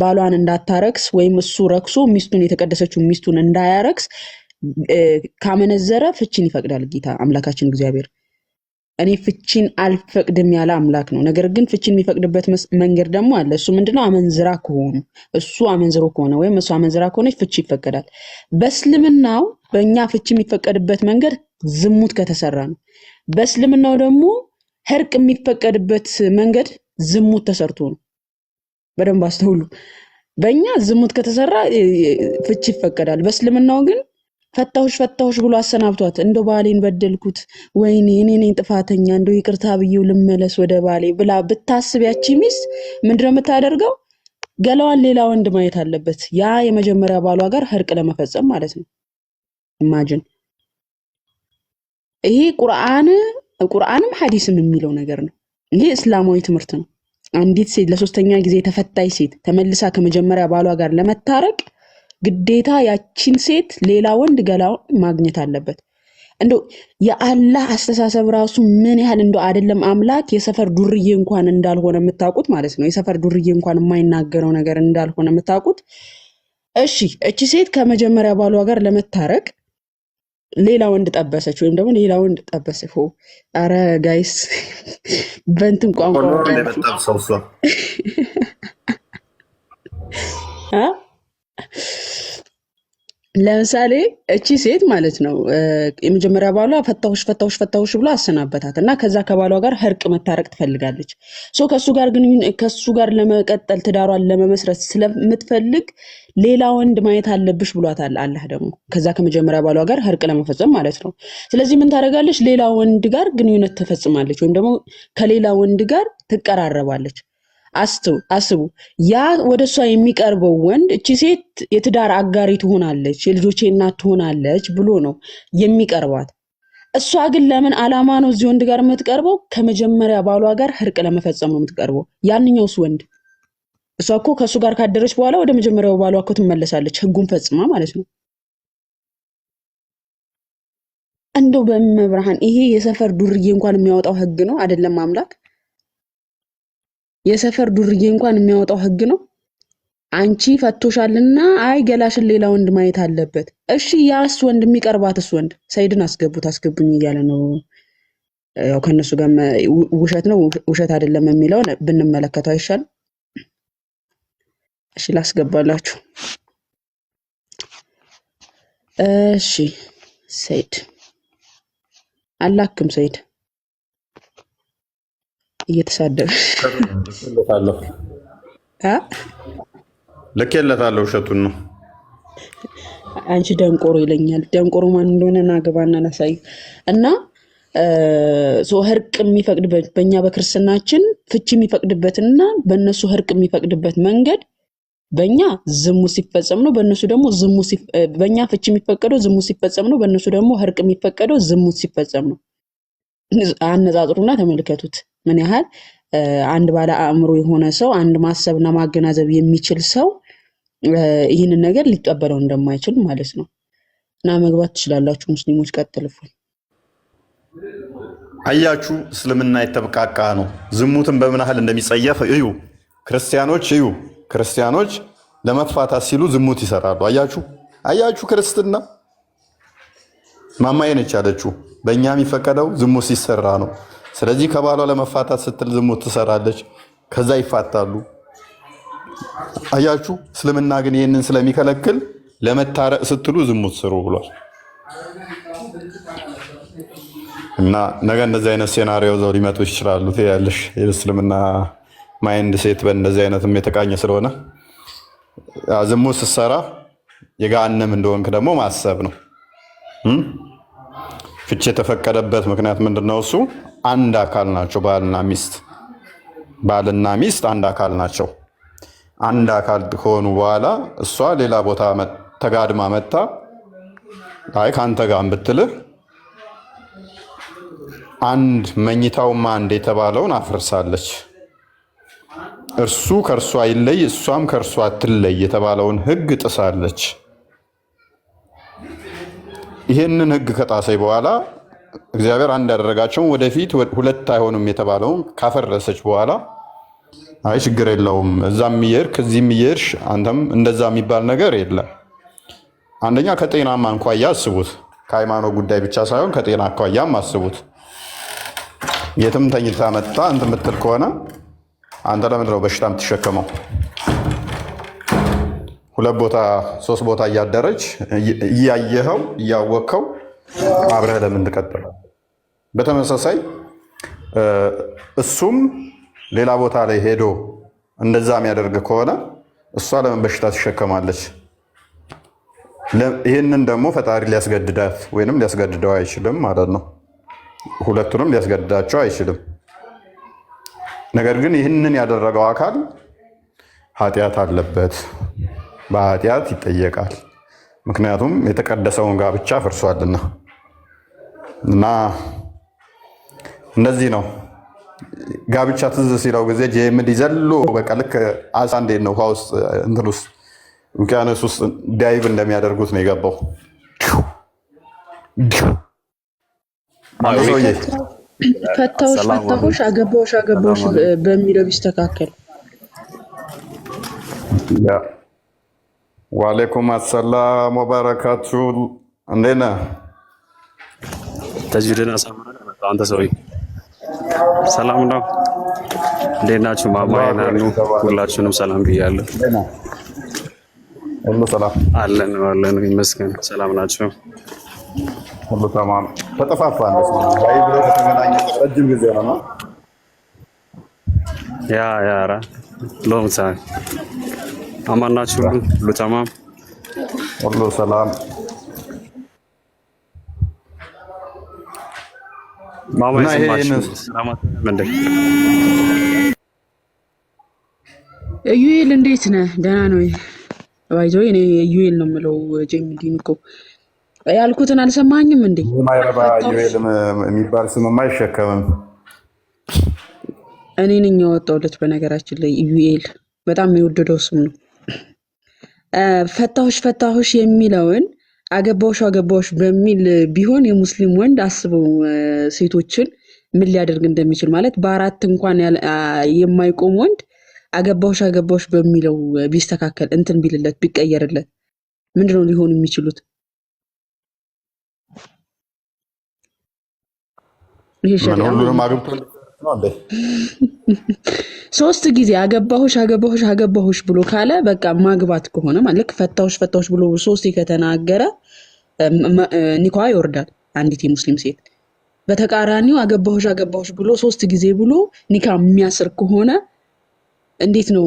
ባሏን እንዳታረክስ ወይም እሱ ረክሶ ሚስቱን የተቀደሰችው ሚስቱን እንዳያረክስ ካመነዘረ ፍቺን ይፈቅዳል ጌታ አምላካችን እግዚአብሔር። እኔ ፍቺን አልፈቅድም ያለ አምላክ ነው። ነገር ግን ፍቺን የሚፈቅድበት መንገድ ደግሞ አለ። እሱ ምንድነው? አመንዝራ ከሆኑ እሱ አመንዝሮ ከሆነ ወይም እሱ አመንዝራ ከሆነች ፍቺ ይፈቀዳል። በእስልምናው በእኛ ፍቺ የሚፈቀድበት መንገድ ዝሙት ከተሰራ ነው። በእስልምናው ደግሞ ህርቅ የሚፈቀድበት መንገድ ዝሙት ተሰርቶ ነው። በደንብ አስተውሉ። በእኛ ዝሙት ከተሰራ ፍቺ ይፈቀዳል። በእስልምናው ግን ፈታሁሽ ፈታሁሽ ብሎ አሰናብቷት እንደው ባሌን በደልኩት ወይኔ እኔ ነኝ ጥፋተኛ እንደው ይቅርታ ብዬው ልመለስ ወደ ባሌ ብላ ብታስብ ያቺ ሚስት ምንድነው የምታደርገው? ገላዋን ሌላ ወንድ ማየት አለበት። ያ የመጀመሪያ ባሏ ጋር ህርቅ ለመፈጸም ማለት ነው። ኢማጂን። ይሄ ቁርአንም ሐዲስም የሚለው ነገር ነው። ይሄ እስላማዊ ትምህርት ነው። አንዲት ሴት ለሶስተኛ ጊዜ ተፈታች ሴት ተመልሳ ከመጀመሪያ ባሏ ጋር ለመታረቅ ግዴታ ያቺን ሴት ሌላ ወንድ ገላው ማግኘት አለበት። እንደው የአላህ አስተሳሰብ ራሱ ምን ያህል እንደው አይደለም አምላክ የሰፈር ዱርዬ እንኳን እንዳልሆነ የምታውቁት ማለት ነው። የሰፈር ዱርዬ እንኳን የማይናገረው ነገር እንዳልሆነ የምታውቁት። እሺ እቺ ሴት ከመጀመሪያ ባሏ ጋር ለመታረቅ ሌላ ወንድ ጠበሰች ወይም ደግሞ ሌላ ወንድ ጠበሰች። አረ ጋይስ በእንትን ቋንቋ ለምሳሌ እቺ ሴት ማለት ነው የመጀመሪያ ባሏ ፈታሁሽ ፈታሁሽ ፈታሁሽ ብሎ አሰናበታት እና ከዛ ከባሏ ጋር ህርቅ መታረቅ ትፈልጋለች። ከሱ ጋር ለመቀጠል ትዳሯን ለመመስረት ስለምትፈልግ ሌላ ወንድ ማየት አለብሽ ብሏታል አላህ ደግሞ ከዛ ከመጀመሪያ ባሏ ጋር ህርቅ ለመፈጸም ማለት ነው። ስለዚህ ምን ታደርጋለች? ሌላ ወንድ ጋር ግንኙነት ትፈጽማለች ወይም ደግሞ ከሌላ ወንድ ጋር ትቀራረባለች። አስቡ። ያ ወደሷ የሚቀርበው ወንድ እቺ ሴት የትዳር አጋሪ ትሆናለች፣ የልጆቼ እናት ትሆናለች ብሎ ነው የሚቀርባት። እሷ ግን ለምን አላማ ነው እዚህ ወንድ ጋር የምትቀርበው? ከመጀመሪያ ባሏ ጋር ህርቅ ለመፈጸም ነው የምትቀርበው። ያንኛውስ ወንድ እሷ እኮ ከሱ ጋር ካደረች በኋላ ወደ መጀመሪያው ባሏ እኮ ትመለሳለች፣ ህጉን ፈጽማ ማለት ነው። እንደው በመብርሃን ይሄ የሰፈር ዱርዬ እንኳን የሚያወጣው ህግ ነው አይደለም አምላክ? የሰፈር ዱርዬ እንኳን የሚያወጣው ህግ ነው። አንቺ ፈቶሻልና አይ ገላሽን ሌላ ወንድ ማየት አለበት። እሺ ያስ ወንድ የሚቀርባትስ ወንድ ሰይድን አስገቡኝ እያለ ነው። ያው ከነሱ ጋር ውሸት ነው ውሸት አይደለም የሚለውን ብንመለከተው አይሻልም? እሺ ላስገባላችሁ። እሺ ሰይድ አላክም ሰይድ እየተሳደበ ልኬለታለሁ። ውሸቱን ነው። አንቺ ደንቆሮ ይለኛል። ደንቆሮ ማን እንደሆነ ናገባና ናሳይ እና ህርቅ የሚፈቅድበት በእኛ በክርስትናችን ፍቺ የሚፈቅድበትና በእነሱ ህርቅ የሚፈቅድበት መንገድ በእኛ ዝሙት ሲፈጸም ነው፣ በእነሱ ደግሞ በእኛ ፍቺ የሚፈቀደው ዝሙት ሲፈጸም ነው፣ በእነሱ ደግሞ ህርቅ የሚፈቀደው ዝሙት ሲፈጸም ነው። አነጻጽሩና ተመልከቱት። ምን ያህል አንድ ባለ አእምሮ የሆነ ሰው አንድ ማሰብና ማገናዘብ የሚችል ሰው ይህንን ነገር ሊቀበለው እንደማይችል ማለት ነው። እና መግባት ትችላላችሁ ሙስሊሞች፣ ቀጥልፉን። አያችሁ እስልምና የተብቃቃ ነው። ዝሙትን በምን ያህል እንደሚጸየፍ እዩ። ክርስቲያኖች እዩ። ክርስቲያኖች ለመፋታት ሲሉ ዝሙት ይሰራሉ። አያችሁ ክርስትና ማማዬ ነች ያለችው። በእኛ የሚፈቀደው ዝሙት ሲሰራ ነው። ስለዚህ ከባሏ ለመፋታት ስትል ዝሙት ትሰራለች፣ ከዛ ይፋታሉ። አያችሁ እስልምና ግን ይህንን ስለሚከለክል ለመታረቅ ስትሉ ዝሙት ስሩ ብሏል። እና ነገ እንደዚህ አይነት ሴናሪዮ ዘው ሊመጡ ይችላሉ። ያለሽ የእስልምና ማይንድ ሴት በእንደዚህ አይነትም የተቃኘ ስለሆነ ዝሙት ስትሰራ የገሃነም እንደሆንክ ደግሞ ማሰብ ነው። ፍቺ የተፈቀደበት ምክንያት ምንድነው? እሱ አንድ አካል ናቸው። ባልና ሚስት አንድ አካል ናቸው። አንድ አካል ከሆኑ በኋላ እሷ ሌላ ቦታ ተጋድማ መታ አይ ከአንተ ጋር ብትልህ አንድ መኝታውማ አንድ የተባለውን አፍርሳለች። እርሱ ከእርሷ ይለይ እሷም ከእርሷ ትለይ የተባለውን ሕግ ጥሳለች። ይህንን ሕግ ከጣሰኝ በኋላ እግዚአብሔር አንድ ያደረጋቸውን ወደፊት ሁለት አይሆንም የተባለውን ካፈረሰች በኋላ አይ ችግር የለውም እዛም እየሄድክ እዚህም እየሄድሽ አንተም እንደዛ የሚባል ነገር የለም። አንደኛ ከጤናማ እንኳያ አስቡት። ከሃይማኖት ጉዳይ ብቻ ሳይሆን ከጤና አኳያም አስቡት። የትም ተኝታ መጣ እንትን የምትል ከሆነ አንተ ለምንድን ነው በሽታ የምትሸከመው? ሁለት ቦታ ሶስት ቦታ እያደረች እያየኸው እያወቅኸው አብረህ ለምን ትቀጥላለህ? በተመሳሳይ እሱም ሌላ ቦታ ላይ ሄዶ እንደዛ የሚያደርግ ከሆነ እሷ ለምን በሽታ ትሸከማለች? ይህንን ደግሞ ፈጣሪ ሊያስገድዳት ወይንም ሊያስገድደው አይችልም ማለት ነው። ሁለቱንም ሊያስገድዳቸው አይችልም። ነገር ግን ይህንን ያደረገው አካል ኃጢአት አለበት፣ በኃጢአት ይጠየቃል። ምክንያቱም የተቀደሰውን ጋብቻ ፈርሷልና። እና እንደዚህ ነው ጋብቻ ትዝ ሲለው ጊዜ ጄምዲ ዘሎ በቃ ልክ አሳ እንዴት ነው ውሃ ውስጥ እንትን ውስጥ ውቅያኖስ ውስጥ ዳይቭ እንደሚያደርጉት ነው የገባው። ፈታሁሽ አገባሁሽ በሚለው ቢስተካከል። ወአለይኩም አሰላም ወበረካቱ። እንዴት ነህ? ተጅዊድን አሳምረን አንተ ሰውዬ ሰላም ነው። እንዴት ናችሁ? ማማዬ ሁላችሁንም ሰላም ብያለሁ። ሁሉ ሰላም አለን ይመስገን። ሰላም ናቸው። ሁሉ ተማም። ተጠፋፋን ላይ ብሎ ከተገናኘ ረጅም ጊዜ ነው። ያ ሎንግ ታይም። አማን ናችሁ? ሁሉ ተማም፣ ሁሉ ሰላም። ማማዬ ሰማችሁ? ሰላማት ምንድን ዩኤል እንዴት ነህ? ደህና ነው ባይዞ እኔ ዩኤል ነው የምለው። ጄምዲን እኮ ያልኩትን አልሰማኝም እንዴ? ማይረባ ዩኤል የሚባል ስምማ አይሸከምም። እኔ ነኝ ያወጣሁለት። በነገራችን ላይ ዩኤል በጣም የወደደው ስም ነው። ፈታሁሽ የሚለውን አገባሁሽ በሚል ቢሆን የሙስሊም ወንድ አስበው ሴቶችን ምን ሊያደርግ እንደሚችል ማለት በአራት እንኳን የማይቆም ወንድ አገባሁሽ በሚለው ቢስተካከል እንትን ቢልለት ቢቀየርለት ምንድነው ሊሆኑ የሚችሉት? ሁሉንም አግብቶ ነው እንዴ? ሶስት ጊዜ አገባሁሽ ብሎ ካለ በቃ ማግባት ከሆነ ማለት ፈታሁሽ ብሎ ሶስት ከተናገረ ኒኳ ይወርዳል። አንዲት የሙስሊም ሴት በተቃራኒው አገባሁሽ ብሎ ሶስት ጊዜ ብሎ ኒካ የሚያስር ከሆነ እንዴት ነው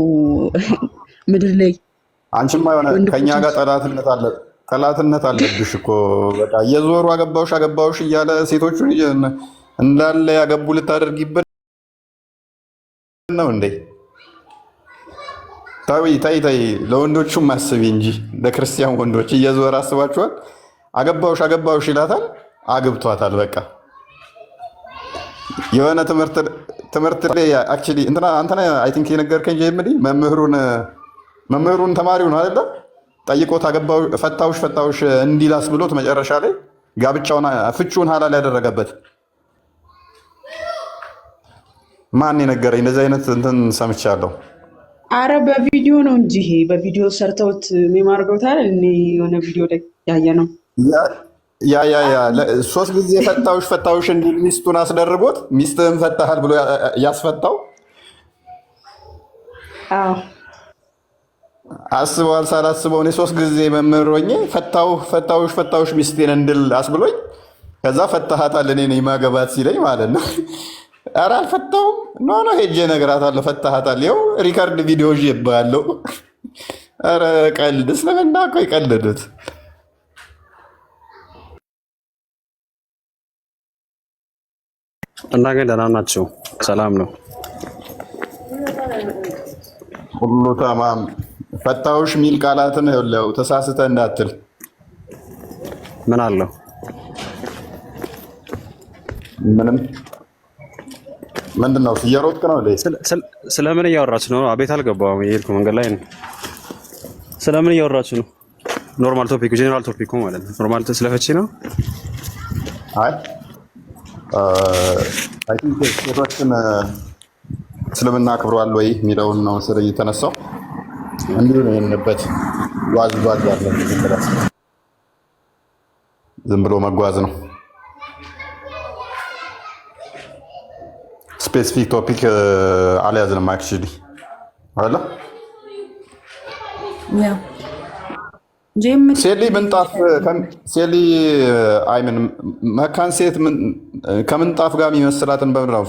ምድር ላይ? አንቺማ የሆነ ከኛ ጋር ጠላትነት አለብሽ እኮ በቃ እየዞሩ አገባሁሽ እያለ ሴቶቹን እንዳለ ያገቡ ልታደርጊበት ነው እንዴ? ታይ ለወንዶቹም አስቢ እንጂ ለክርስቲያን ወንዶች እየዞረ አስባችኋል? አገባሁሽ ይላታል፣ አግብቷታል። በቃ የሆነ ትምህርት ላይ አክቹሊ እንትና አንተ አይ ቲንክ የነገርከኝ ጀምዲ መምህሩን ተማሪው ነው አይደለ? ጠይቆት ፈታውሽ እንዲላስ ብሎት መጨረሻ ላይ ጋብቻውን ፍቹን ሀላል ያደረገበት ማን የነገረኝ? እንደዚህ አይነት እንትን ሰምቻለሁ። አረ በቪዲዮ ነው እንጂ በቪዲዮ ሰርተውት የሚማርገውታል። እኔ የሆነ ቪዲዮ ላይ ያየ ነው። ያ 3 ጊዜ ፈታውሽ እንዲል ሚስቱን አስደርጎት ሚስትህን ፈታሃል ብሎ ያስፈታው። አዎ አስበዋል። ሳላስበው እኔ 3 ጊዜ መምህር ሆኜ ፈታውሽ ሚስቴን እንድል አስብሎኝ ከዛ ፈታሃታል እኔ ነኝ ማገባት ሲለኝ ማለት ነው። ኧረ አልፈታውም። ኖ ሄጄ እነግራታለሁ ፈታሃታል። ይኸው ሪካርድ ቪዲዮ ይባለው። ኧረ ቀልድ እስልምና እኮ የቀልዱት። እና ግን ደህና ናቸው? ሰላም ነው ሁሉ ተማም። ፈታውሽ ሚል ቃላትን ይኸውልህ ተሳስተህ እንዳትል። ምን አለው? ምንም። ምንድን ነው እየሮጥክ ነው? ስለምን እያወራችሁ ነው? አቤት አልገባሁም። የሄድኩ መንገድ ላይ ነው። ስለምን እያወራችሁ ነው? ኖርማል ቶፒክ ጄኔራል ቶፒኩ ማለት ነው። ኖርማል ስለፈቺ ነው። አይ ቲንክ ሴቶችን እስልምና አክብሯል ወይ የሚለውን ነው መሰለኝ የተነሳው። እንዲሁ ነው የሆነበት። ዋዝ ያለ ዝም ብሎ መጓዝ ነው። ስፔሲፊክ ቶፒክ አልያዝንም አክቹዋሊ አለ ሴሊ ምንጣፍ ሴሊ አይምን መካን ሴት ከምንጣፍ ጋር የሚመስላትን በምንድን ነው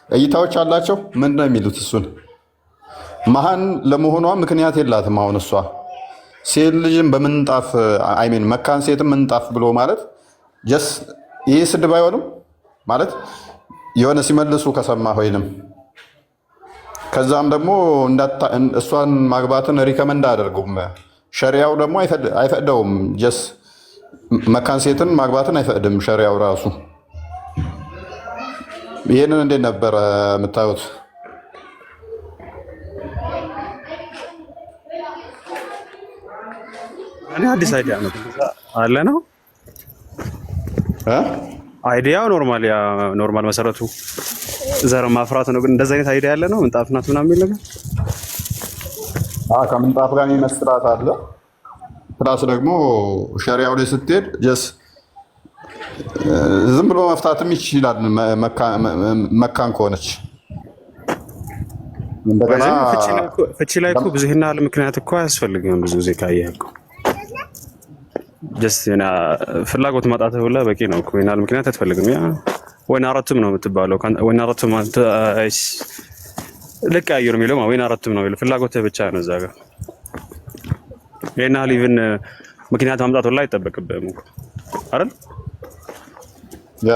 እይታዎች አላቸው። ምንድን ነው የሚሉት? እሱን መሀን ለመሆኗ ምክንያት የላትም። አሁን እሷ ሴት ልጅን በምንጣፍ አይሚን መካን ሴትም ምንጣፍ ብሎ ማለት ጀስ ይህ ስድብ አይሆንም ማለት የሆነ ሲመልሱ ከሰማ ወይንም ከዛም ደግሞ እሷን ማግባትን ሪከመንድ አያደርጉም። ሸሪያው ደግሞ አይፈቅደውም። ጀስ መካን ሴትን ማግባትን አይፈቅድም ሸሪያው ራሱ። ይህንን እንዴት ነበረ የምታዩት? እኔ አዲስ አይዲያ ነው አለ ነው አይዲያው ኖርማል መሰረቱ ዘር ማፍራት ነው። ግን እንደዚህ አይነት አይዲያ ያለ ነው ምንጣፍ ናት ምናምን የሚል ነገር ከምንጣፍ ጋር የሚመስላት አለ። ፕላስ ደግሞ ሸሪያው ላይ ስትሄድ ጀስ ዝም ብሎ መፍታትም ይችላል መካን ከሆነች። እንደገና ፍቺ ላይ እኮ ብዙ ይሄን ያህል ምክንያት እኮ አያስፈልግም። ብዙ ጊዜ ካየህ እኮ ጀስት ፍላጎት ማጣት ሁላ በቂ ነው እኮ። ይሄን ያህል ምክንያት አትፈልግም። ያ ወይን አራቱም ነው የምትባለው። ወይን አራቱም ልክ አየር የሚለው ወይን አራቱም ነው የሚለው ፍላጎት ብቻ ነው እዛ ጋር። ይሄን ያህል ኢቭን ምክንያት ማምጣት ሁላ አይጠበቅብህም እኮ አይደል? ያ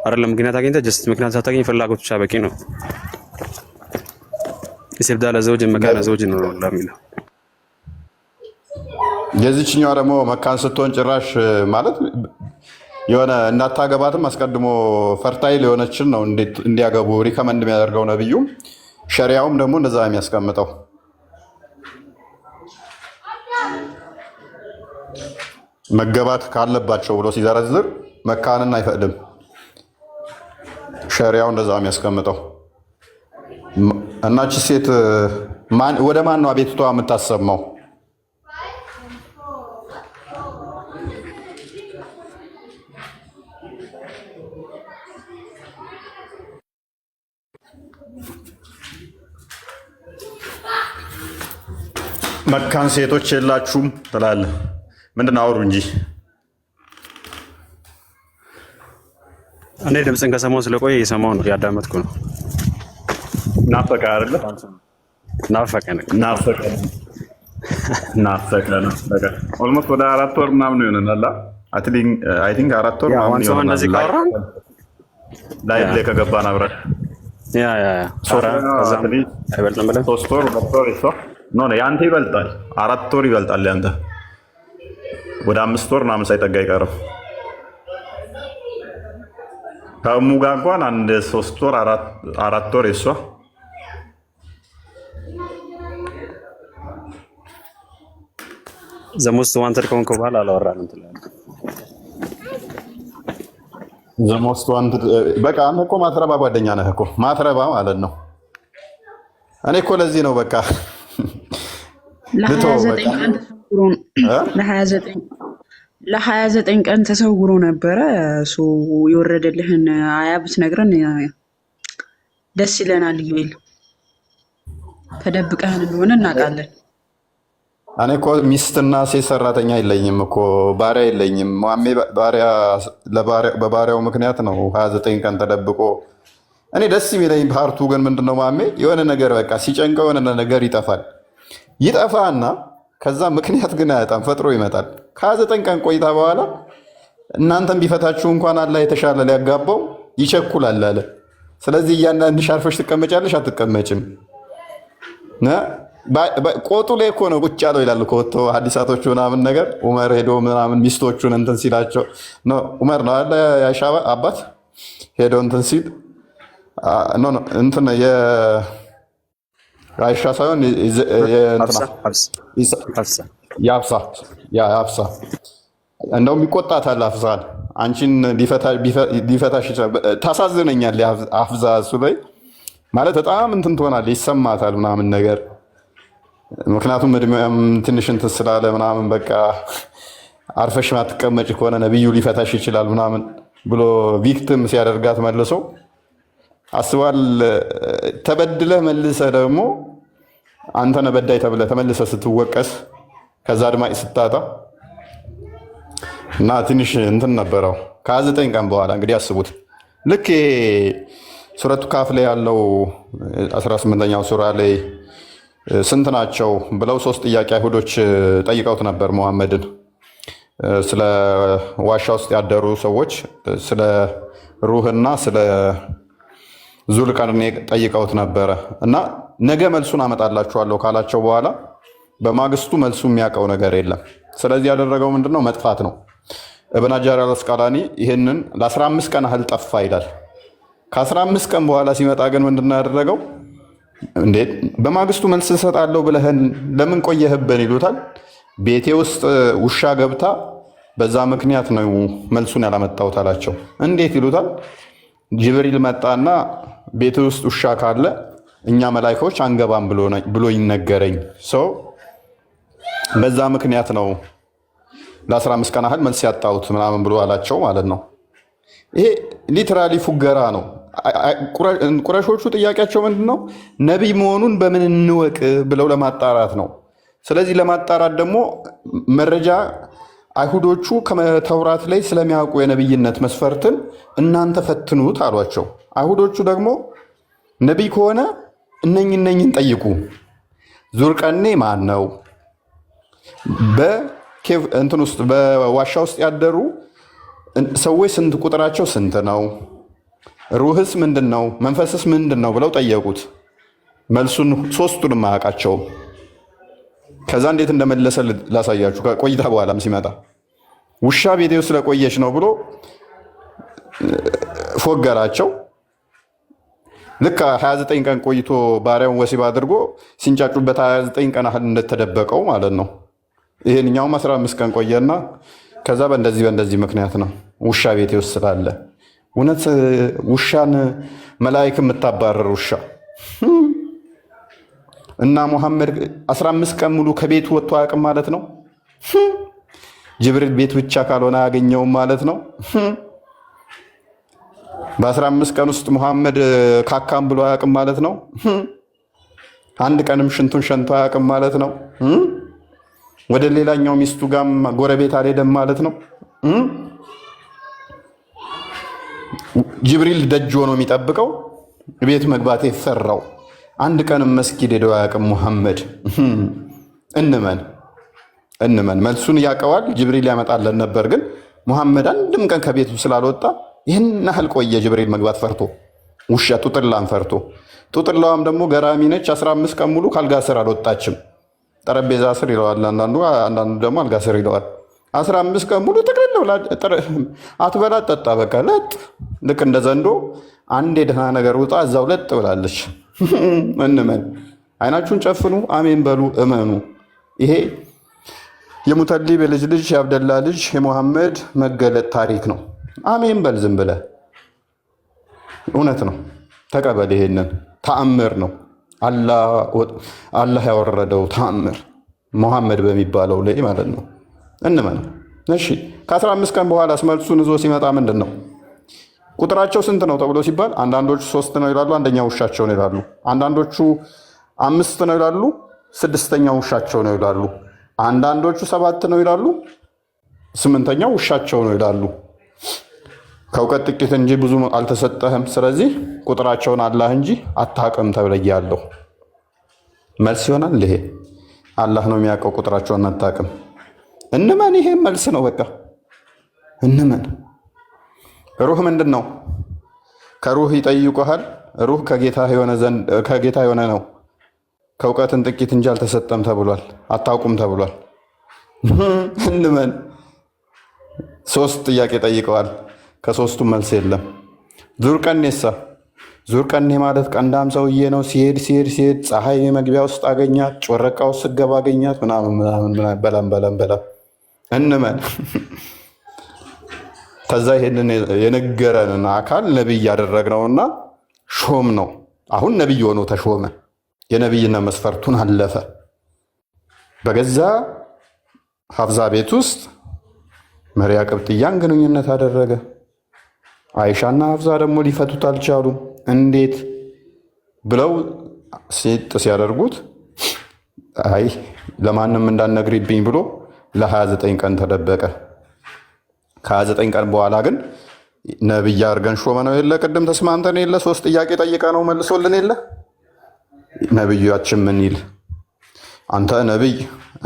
አይደለም ምክንያት አግኝተህ ጀስት ምክንያት ሳታገኝ ፍላጎት ብቻ በቂ ነው። ይስብዳለ ዘውጅ መካነ ዘውጅ ነው ለሚለው የዚህኛው ደግሞ መካን ስትሆን ጭራሽ ማለት የሆነ እናታገባትም አስቀድሞ ፈርታይል የሆነችን ነው እንዲያገቡ ሪከመንድ የሚያደርገው ነብዩ። ሸሪያውም ደግሞ እንደዛ የሚያስቀምጠው መገባት ካለባቸው ብሎ ሲዘረዝር መካንን አይፈቅድም። ሸሪያው እንደዛ የሚያስቀምጠው እናች ሴት ወደ ማን ነው አቤቱታ የምታሰማው? መካን ሴቶች የላችሁም ትላለህ። ምንድን ነው አውሩ እንጂ። እኔ ድምፅን ከሰማሁ ስለቆየ እየሰማሁ ነው፣ ያዳመጥኩ ነው። ናፈቀ አይደለ? ናፈቀ ነው። ኦልሞስት ወደ 4 ወር ምናምን ይሆናል። አይ ቲንክ 4 ወር ምናምን ይሆናል። እንደዚህ ካወራን ላይቭ ላይ ከገባን አብረን አይበልጥም ብለን 3 ወር 2 ወር ይሷ ኖ ያንተ ይበልጣል። 4 ወር ይበልጣል ያንተ። ወደ 5 ወር ምናምን ሳይጠጋ አይቀርም። ከእሙ ጋር እንኳን አንድ 3 ወር 4 ወር ይሷ ዘሞስት ዋንተድ ከሆንክ በኋላ አላወራንም ትላለህ። ዘሞስት ዋንትድ በቃ አንተ እኮ ማትረባ ጓደኛ ነህ እኮ ማትረባ ማለት ነው። እኔ እኮ ለዚህ ነው በቃ ለ29 ቀን ተሰውሮ ነበረ። እሱ የወረደልህን አያ ብትነግረን ደስ ይለናል። ዩኤል ተደብቀህን እንደሆነ እናውቃለን። እኔ እኮ ሚስትና ሴት ሰራተኛ የለኝም እኮ ባሪያ የለኝም። ማሜ በባሪያው ምክንያት ነው 29 ቀን ተደብቆ። እኔ ደስ የሚለኝ ፓርቱ ግን ምንድነው ማሜ የሆነ ነገር በቃ ሲጨንቀው የሆነ ነገር ይጠፋና ከዛ ምክንያት ግን አያጣም፣ ፈጥሮ ይመጣል። ከ29 ቀን ቆይታ በኋላ እናንተን ቢፈታችሁ እንኳን አላህ የተሻለ ሊያጋባው ይቸኩላል አለ። ስለዚህ እያንዳንድሽ አርፈሽ ትቀመጫለሽ አትቀመጭም? ቆጡ ላይ እኮ ነው ቁጭ ያለው ይላል እኮ ወጥቶ ሐዲሳቶቹ ምናምን ነገር ዑመር ሄዶ ምናምን ሚስቶቹን እንትን ሲላቸው ዑመር ነው አለ የአይሻ አባት ሄዶ እንትን ሲል እንትን የአይሻ ሳይሆን የሀፍሳ እንደውም ይቆጣታል። ሀፍዛን አንቺን ሊፈታሽ ይችላል። ታሳዝነኛል ሀፍዛ እሱ ላይ ማለት በጣም እንትን ትሆናለች፣ ይሰማታል ምናምን ነገር ምክንያቱም እድሜም ትንሽ እንትን ስላለ ምናምን በቃ አርፈሽ ማትቀመጭ ከሆነ ነብዩ ሊፈታሽ ይችላል ምናምን ብሎ ቪክቲም ሲያደርጋት መልሶ አስባል። ተበድለህ መልሰህ ደግሞ አንተ ነህ በዳይ ተብለህ ተመልሰህ ስትወቀስ ከዛ አድማጭ ስታጣ እና ትንሽ እንትን ነበረው። ከ29 ቀን በኋላ እንግዲህ አስቡት። ልክ ሱረቱ ካፍ ላይ ያለው 18ኛው ሱራ ላይ ስንት ናቸው ብለው 3 ጥያቄ አይሁዶች ጠይቀውት ነበር ሙሐመድን። ስለ ዋሻ ውስጥ ያደሩ ሰዎች፣ ስለ ሩህና ስለ ዙልቀርኔ ጠይቀውት ነበረ እና ነገ መልሱን አመጣላችኋለሁ ካላቸው በኋላ በማግስቱ መልሱ የሚያውቀው ነገር የለም። ስለዚህ ያደረገው ምንድነው? መጥፋት ነው። እብን ሐጀር አልአስቀላኒ ይህንን ለ15 ቀን ያህል ጠፋ ይላል። ከ15 ቀን በኋላ ሲመጣ ግን ምንድነው ያደረገው? እንዴት በማግስቱ መልስ እሰጣለሁ ብለህን ለምን ቆየህብን ይሉታል። ቤቴ ውስጥ ውሻ ገብታ በዛ ምክንያት ነው መልሱን ያላመጣሁት አላቸው። እንዴት ይሉታል። ጅብሪል መጣና ቤት ውስጥ ውሻ ካለ እኛ መላኢካዎች አንገባም ብሎ ይነገረኝ ሰው በዛ ምክንያት ነው ለ15 ቀን ያህል መልስ ያጣሁት ምናምን ብሎ አላቸው ማለት ነው። ይሄ ሊትራሊ ፉገራ ነው። ቁረሾቹ ጥያቄያቸው ምንድን ነው? ነቢይ መሆኑን በምን እንወቅ ብለው ለማጣራት ነው። ስለዚህ ለማጣራት ደግሞ መረጃ አይሁዶቹ ከተውራት ላይ ስለሚያውቁ የነቢይነት መስፈርትን እናንተ ፈትኑት አሏቸው። አይሁዶቹ ደግሞ ነቢይ ከሆነ እነኝን ጠይቁ። ዙልቀርኔ ማን ነው? እንትን ውስጥ በዋሻ ውስጥ ያደሩ ሰዎች ስንት ቁጥራቸው ስንት ነው? ሩህስ ምንድን ነው? መንፈስስ ምንድን ነው ብለው ጠየቁት። መልሱን 3ቱንም አያውቃቸውም። ከዛ እንዴት እንደመለሰ ላሳያችሁ። ከቆይታ በኋላም ሲመጣ ውሻ ቤቴ ውስጥ ስለቆየች ነው ብሎ ፎገራቸው። ልክ 29 ቀን ቆይቶ ባሪያውን ወሲብ አድርጎ ሲንጫጩበት 29 ቀን ያህል እንደተደበቀው ማለት ነው። ይሄንኛውም 15 ቀን ቆየና ከዛ በእንደዚህ ምክንያት ነው ውሻ ቤቴ ውስጥ ስላለ። እውነት ውሻን መላእክት የምታባረር ውሻ እና ሙሐመድ 15 ቀን ሙሉ ከቤቱ ወጥቶ አያውቅም ማለት ነው። ጅብሪል ቤት ብቻ ካልሆነ አያገኘውም ማለት ነው። በ15 ቀን ውስጥ ሙሐመድ ካካም ብሎ አያውቅም ማለት ነው። አንድ ቀንም ሽንቱን ሸንቶ አያውቅም ማለት ነው። ወደ ሌላኛው ሚስቱ ጋም ጎረቤት አልሄደም ማለት ነው። ጅብሪል ደጅ ሆኖ የሚጠብቀው ቤት መግባት የፈራው አንድ ቀንም መስጊድ ሄደው አያውቅም ሙሐመድ። እንመን መልሱን ያውቀዋል። ጅብሪል ያመጣለን ነበር፣ ግን ሙሐመድ አንድም ቀን ከቤቱ ስላልወጣ ይህን ያህል ቆየ። ጅብሪል መግባት ፈርቶ ውሻ ጡጥላን ፈርቶ። ጡጥላዋም ደግሞ ገራሚ ነች። 15 ቀን ሙሉ ካልጋ ስር አልወጣችም። ጠረጴዛ ስር ይለዋል አንዳንዱ ደግሞ አልጋ ስር ይለዋል። 15 ቀን ሙሉ ጥቅልል ብላ አትበላ ጠጣ፣ በቃ ለጥ። ልክ እንደ ዘንዶ አንድ የደህና ነገር ውጣ እዛው ለጥ ብላለች። እንመን። አይናችሁን ጨፍኑ፣ አሜን በሉ፣ እመኑ። ይሄ የሙተሊብ የልጅ ልጅ የአብደላ ልጅ የሙሐመድ መገለጥ ታሪክ ነው። አሜን በል ዝም ብለህ። እውነት ነው፣ ተቀበል። ይሄንን ተአምር ነው አላህ ያወረደው ተአምር ሙሐመድ በሚባለው ላይ ማለት ነው። እንመን። እሺ ከ15 ቀን በኋላ መልሱን ይዞ ሲመጣ ምንድን ነው ቁጥራቸው ስንት ነው ተብሎ ሲባል አንዳንዶቹ 3 ነው ይላሉ፣ አንደኛው ውሻቸው ነው ይላሉ። አንዳንዶቹ 5 ነው ይላሉ፣ 6ኛው ውሻቸው ነው ይላሉ። አንዳንዶቹ 7 ነው ይላሉ፣ 8ኛው ውሻቸው ነው ይላሉ። ከእውቀት ጥቂት እንጂ ብዙ አልተሰጠህም። ስለዚህ ቁጥራቸውን አላህ እንጂ አታውቅም ተብለያለሁ። መልስ ይሆናል ይሄ። አላህ ነው የሚያውቀው፣ ቁጥራቸውን አታውቅም። እንመን። ይሄ መልስ ነው። በቃ እንመን። ሩህ ምንድን ነው? ከሩህ ይጠይቁሃል። ሩህ ከጌታ የሆነ ነው። ከእውቀትን ጥቂት እንጂ አልተሰጠም ተብሏል። አታውቁም ተብሏል። እንመን። 3 ጥያቄ ጠይቀዋል። ከ3ቱም መልስ የለም። ዙርቀኔሳ ዙርቀኔ ማለት ቀንዳም ሰውዬ ነው። ሲሄድ ፀሐይ መግቢያ ውስጥ አገኛት፣ ጮረቃ ውስጥ ስገባ አገኛት ምናምን በለም እንመን። ከዛ ይሄንን የነገረንን አካል ነቢይ ያደረግነውና ሾም ነው። አሁን ነቢይ ሆኖ ተሾመ። የነቢይነት መስፈርቱን አለፈ። በገዛ ሀፍዛ ቤት ውስጥ መሪያ ቅብጥያን ግንኙነት አደረገ። አይሻና ሀፍዛ ደግሞ ሊፈቱት አልቻሉም። እንዴት ብለው ሴጥ ሲያደርጉት አይ ለማንም እንዳትነግሪብኝ ብሎ ለ29 ቀን ተደበቀ። ከ29 ቀን በኋላ ግን ነቢይ አድርገን ሾመ ነው የለ። ቅድም ተስማምተን የለ 3 ጥያቄ ጠይቀ ነው መልሶልን የለ። ነቢያችን ምን ይል? አንተ ነቢይ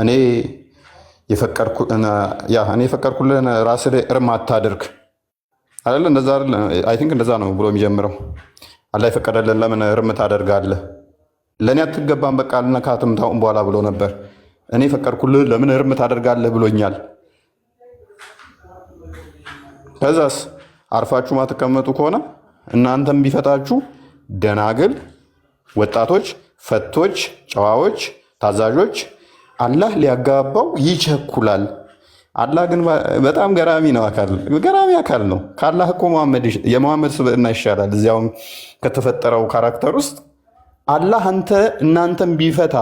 እኔ የፈቀድኩልን ራስህ ላይ እርም አታድርግ አይደለ? እንደዛ አይደለ? አይ ቲንክ እንደዛ ነው ብሎ የሚጀምረው። አላህ የፈቀደልን ለምን እርም ታደርጋለህ? ለእኔ አትገባም፣ በቃ አልነካትም ታውን በኋላ ብሎ ነበር። እኔ የፈቀድኩልህ ለምን እርም ታደርጋለህ ብሎኛል። ከዛስ አርፋችሁ ማትቀመጡ ከሆነ እናንተም ቢፈታችሁ ደናግል፣ ወጣቶች፣ ፈቶች፣ ጨዋዎች፣ ታዛዦች አላህ ሊያጋባው ይቸኩላል። አላህ ግን በጣም ገራሚ አካል ነው። ከአላህ እኮ የመሐመድ ስብዕና ይሻላል። እዚያውም ከተፈጠረው ካራክተር ውስጥ አላህ እናንተን ቢፈታ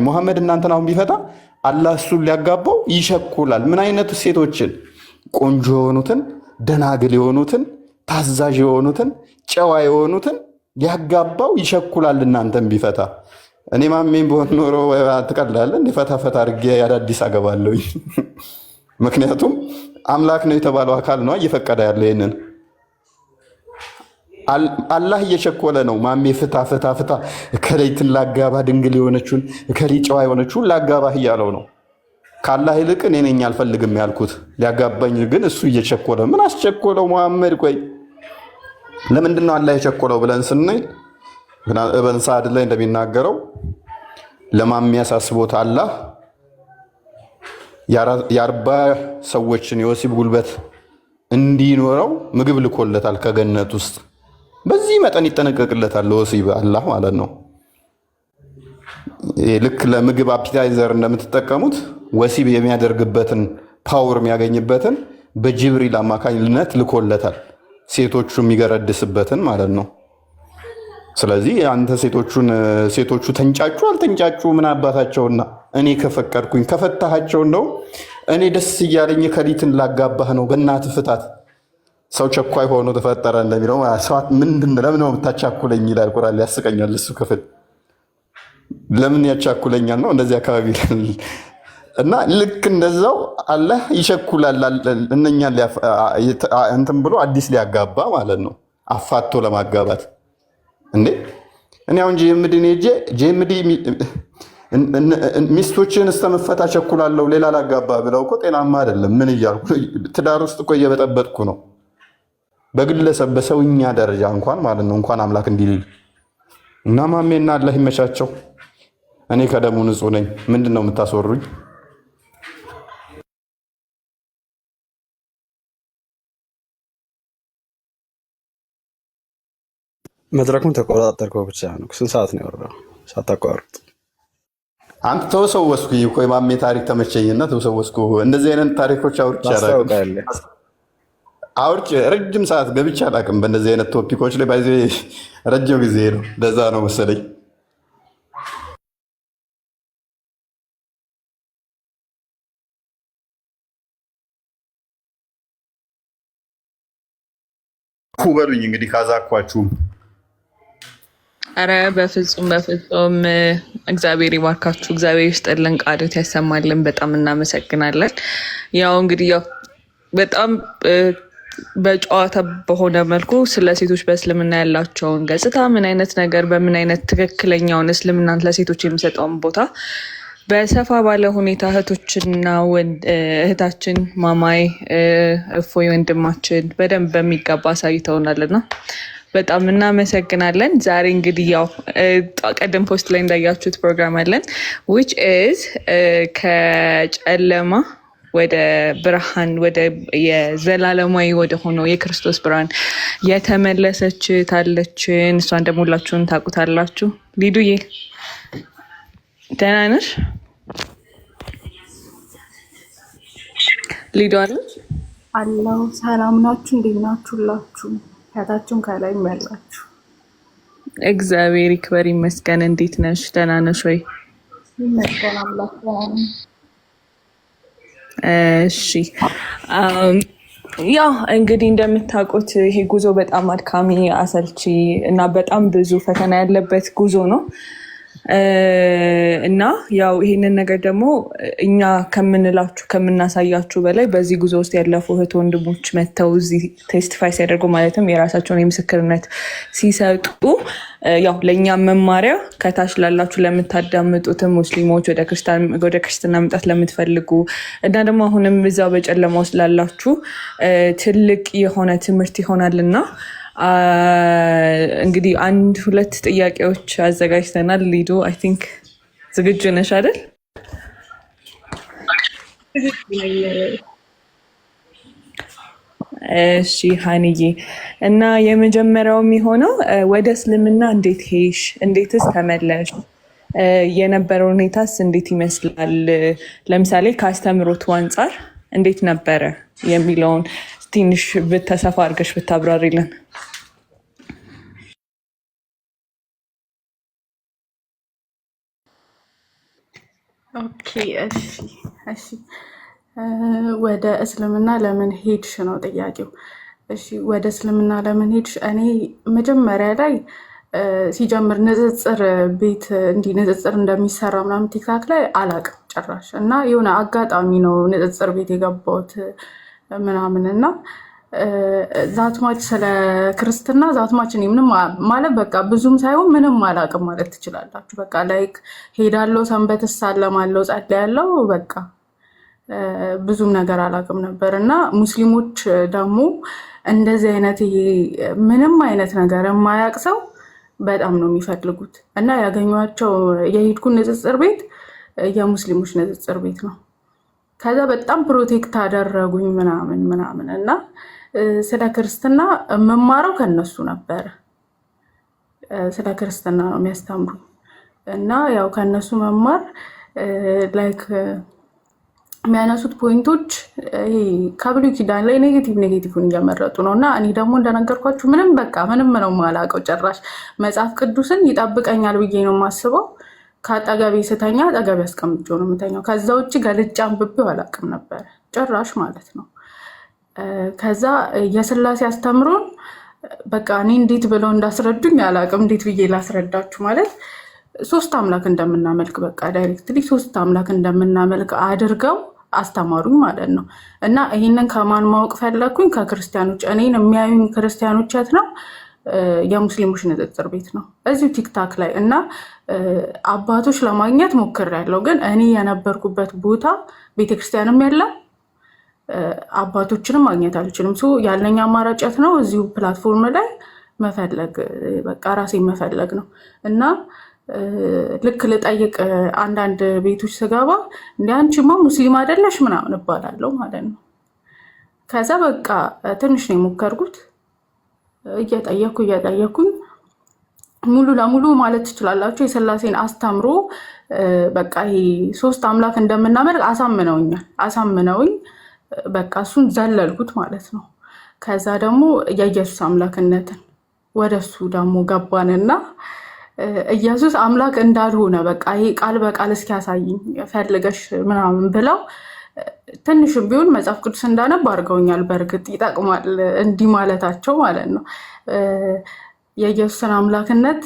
መሐመድ እናንተን አሁን ቢፈታ አላህ እሱን ሊያጋባው ይቸኩላል። ምን አይነት ሴቶችን? ቆንጆ የሆኑትን፣ ደናግል የሆኑትን፣ ታዛዥ የሆኑትን፣ ጨዋ የሆኑትን ሊያጋባው ይቸኩላል እናንተን ቢፈታ። እኔ ማሜን በሆን ኖሮ ትቀላለህ እንደ ፈታ አድርጌ አዳዲስ አገባለሁ። ምክንያቱም አምላክ ነው የተባለው አካል ነው እየፈቀደ ያለ። ይሄንን አላህ እየቸኮለ ነው። ማሜ ፍታ እከሌይትን ላጋባ፣ ድንግል የሆነችውን እከሌ ጨዋ የሆነችውን ላጋባህ እያለው ነው። ከአላህ ይልቅ እኔ ነኝ አልፈልግም ያልኩት ሊያጋባኝ፣ ግን እሱ እየቸኮለ። ምን አስቸኮለው መሐመድ? ቆይ ለምንድን ነው አላህ የቸኮለው ብለን ስንል እበን ሰዓድ ላይ እንደሚናገረው ለማሜ ያሳስቦት አላህ የ40 ሰዎችን የወሲብ ጉልበት እንዲኖረው ምግብ ልኮለታል ከገነት ውስጥ። በዚህ መጠን ይጠነቀቅለታል ለወሲብ አላህ ማለት ነው። ልክ ለምግብ አፒታይዘር እንደምትጠቀሙት ወሲብ የሚያደርግበትን ፓወር የሚያገኝበትን በጅብሪል አማካኝነት ልኮለታል፣ ሴቶቹ የሚገረድስበትን ማለት ነው። ስለዚህ አንተ ሴቶቹ ተንጫጩ አልተንጫጩ ምን አባታቸውና፣ እኔ ከፈቀድኩኝ ከፈታሃቸው ነው እኔ ደስ እያለኝ ከሊትን ላጋባህ ነው። በእናትህ ፍታት። ሰው ቸኳይ ሆኖ ተፈጠረ እንደሚለው ለምን ነው የምታቻኩለኝ ይላል ቁርአን። ያስቀኛል እሱ ክፍል። ለምን ያቻኩለኛል ነው እንደዚህ አካባቢ እና ልክ እንደዛው አላህ ይቸኩላል እነኛን እንትን ብሎ አዲስ ሊያጋባ ማለት ነው፣ አፋቶ ለማጋባት እንዴ። እኔ አሁን ጄምዲ ሚስቶችን እስተመፈታ ቸኩላለሁ ሌላ ላጋባ ብለው እኮ ጤናማ አይደለም። ምን እያልኩ ትዳር ውስጥ እኮ እየበጠበጥኩ ነው፣ በግለሰብ በሰውኛ ደረጃ እንኳን ማለት ነው፣ እንኳን አምላክ እንዲል እና ማሜና አላህ ይመቻቸው። እኔ ከደሙ ንጹህ ነኝ። ምንድን ነው የምታስወሩኝ? መድረኩን ተቆጣጠርከው ብቻ ነው። ስንት ሰዓት ነው ያወራው ሳታቋርጥ? አንተ ተወሰወስኩኝ እኮ የማሜ ታሪክ ተመቸኝና ተወሰወስኩ። እንደዚህ አይነት ታሪኮች አውርቼ ረጅም ሰዓት ገብቼ አላውቅም። በእንደዚህ አይነት ቶፒኮች ላይ ባይዜ ረጅም ጊዜ ነው። ለዛ ነው መሰለኝ በሉኝ እንግዲህ ካዛኳችሁም። አረ በፍጹም እግዚአብሔር ይባርካችሁ፣ እግዚአብሔር ይስጥልን፣ ቃሉት ያሰማልን። በጣም እናመሰግናለን። ያው እንግዲህ በጣም በጨዋታ በሆነ መልኩ ስለ ሴቶች በእስልምና ያላቸውን ገጽታ ምን አይነት ነገር በምን አይነት ትክክለኛውን እስልምና ለሴቶች የሚሰጠውን ቦታ በሰፋ ባለ ሁኔታ እህታችን ማማይ እፎይ ወንድማችን በደንብ በሚገባ አሳይተውናልና በጣም እናመሰግናለን። ዛሬ እንግዲህ ያው ቀደም ፖስት ላይ እንዳያችሁት ፕሮግራም አለን which is ከጨለማ ወደ ብርሃን ወደ የዘላለማዊ ወደ ሆነው የክርስቶስ ብርሃን የተመለሰች ታለችን። እሷን ደግሞ ሁላችሁም ታውቁታላችሁ። ሊዱዬ ደህና ነሽ? ሊዱ አለች አለው። ሰላም ናችሁ? እንዴት ናችሁላችሁ? ከታችሁም ከላይም ያላችሁ እግዚአብሔር ይክበር ይመስገን። እንዴት ነሽ? ደህና ነሽ ወይ? ይመስገን አምላክ። እሺ ያው እንግዲህ እንደምታውቁት ይሄ ጉዞ በጣም አድካሚ፣ አሰልቺ እና በጣም ብዙ ፈተና ያለበት ጉዞ ነው እና ያው ይሄንን ነገር ደግሞ እኛ ከምንላችሁ ከምናሳያችሁ በላይ በዚህ ጉዞ ውስጥ ያለፉ እህት ወንድሞች መተው እዚህ ቴስቲፋይ ሲያደርጉ ማለትም የራሳቸውን የምስክርነት ሲሰጡ ያው ለእኛ መማሪያ ከታች ላላችሁ ለምታዳምጡትም ሙስሊሞች ወደ ክርስትና መምጣት ለምትፈልጉ እና ደግሞ አሁንም እዛው በጨለማ ውስጥ ላላችሁ ትልቅ የሆነ ትምህርት ይሆናልና እንግዲህ አንድ ሁለት ጥያቄዎች አዘጋጅተናል። ሊዱ አይ ቲንክ ዝግጁ ነሽ አይደል? እሺ ሀኒዬ፣ እና የመጀመሪያው የሚሆነው ወደ እስልምና እንዴት ሄሽ? እንዴትስ ተመለሽ? የነበረው ሁኔታስ እንዴት ይመስላል? ለምሳሌ ከአስተምሮቱ አንጻር እንዴት ነበረ የሚለውን ትንሽ ብተሰፋ አድርገሽ ብታብራሪልን። ኦኬ እሺ ወደ እስልምና ለምን ሄድሽ ነው ጥያቄው። እሺ ወደ እስልምና ለምን ሄድሽ? እኔ መጀመሪያ ላይ ሲጀምር ንጽጽር ቤት እንዲህ ንጽጽር እንደሚሰራ ምናምን ቲክታክ ላይ አላቅም ጭራሽ እና የሆነ አጋጣሚ ነው ንጽጽር ቤት የገባሁት ምናምን እና ዛትማች ስለ ክርስትና ዛትማች እኔ ምንም ማለት በቃ ብዙም ሳይሆን ምንም አላቅም ማለት ትችላላችሁ። በቃ ላይክ ሄዳለው፣ ሰንበት እሳለማለው፣ ጸልያለው፣ በቃ ብዙም ነገር አላቅም ነበር እና ሙስሊሞች ደግሞ እንደዚህ አይነት ምንም አይነት ነገር የማያቅ ሰው በጣም ነው የሚፈልጉት እና ያገኟቸው የሄድኩ ንጽጽር ቤት የሙስሊሞች ንጽጽር ቤት ነው። ከዛ በጣም ፕሮቴክት አደረጉኝ ምናምን እና ስለ ክርስትና መማረው ከነሱ ነበር። ስለ ክርስትና ነው የሚያስተምሩኝ እና ያው ከነሱ መማር ላይክ የሚያነሱት ፖይንቶች ከብሉይ ኪዳን ላይ ኔጌቲቭን እየመረጡ ነው እና እኔ ደግሞ እንደነገርኳችሁ ምንም ነው የማላውቀው። ጭራሽ መጽሐፍ ቅዱስን ይጠብቀኛል ብዬ ነው የማስበው። ከአጠገቤ ስተኛ አጠገቤ አስቀምጬው ነው የምተኛው። ከዛ ውጭ ገልጬ አንብቤው አላውቅም ነበር ጭራሽ ማለት ነው። ከዛ የስላሴ አስተምሮን በቃ እኔ እንዴት ብለው እንዳስረዱኝ አላውቅም። እንዴት ብዬ ላስረዳችሁ ማለት ሶስት አምላክ እንደምናመልክ በቃ ዳይሬክትሊ ሶስት አምላክ እንደምናመልክ አድርገው አስተማሩኝ ማለት ነው። እና ይህንን ከማን ማወቅ ፈለግኩኝ? ከክርስቲያኖች። እኔን የሚያዩኝ ክርስቲያኖች የት ነው? የሙስሊሞች ንጽጽር ቤት ነው እዚሁ ቲክታክ ላይ እና አባቶች ለማግኘት ሞክሬያለሁ። ግን እኔ የነበርኩበት ቦታ ቤተክርስቲያንም የለም፣ አባቶችንም ማግኘት አልችልም። ያለኝ አማራጭ የት ነው? እዚሁ ፕላትፎርም ላይ መፈለግ፣ በቃ ራሴን መፈለግ ነው እና ልክ ልጠይቅ አንዳንድ ቤቶች ስገባ እንደ አንቺማ ሙስሊም አይደለሽ ምናምን እባላለሁ ማለት ነው። ከዛ በቃ ትንሽ ነው የሞከርኩት። እየጠየኩኝ ሙሉ ለሙሉ ማለት ትችላላችሁ የሥላሴን አስተምሮ በቃ ይሄ ሶስት አምላክ እንደምናመልክ አሳምነውኝ በቃ እሱን ዘለልኩት ማለት ነው። ከዛ ደግሞ የኢየሱስ አምላክነትን ወደሱ ደግሞ ገባንና ኢየሱስ አምላክ እንዳልሆነ በቃ ይሄ ቃል በቃል እስኪያሳይኝ ፈልገሽ ምናምን ብለው ትንሽም ቢሆን መጽሐፍ ቅዱስ እንዳነብ አድርገውኛል። በእርግጥ ይጠቅማል እንዲህ ማለታቸው ማለት ነው። የኢየሱስን አምላክነት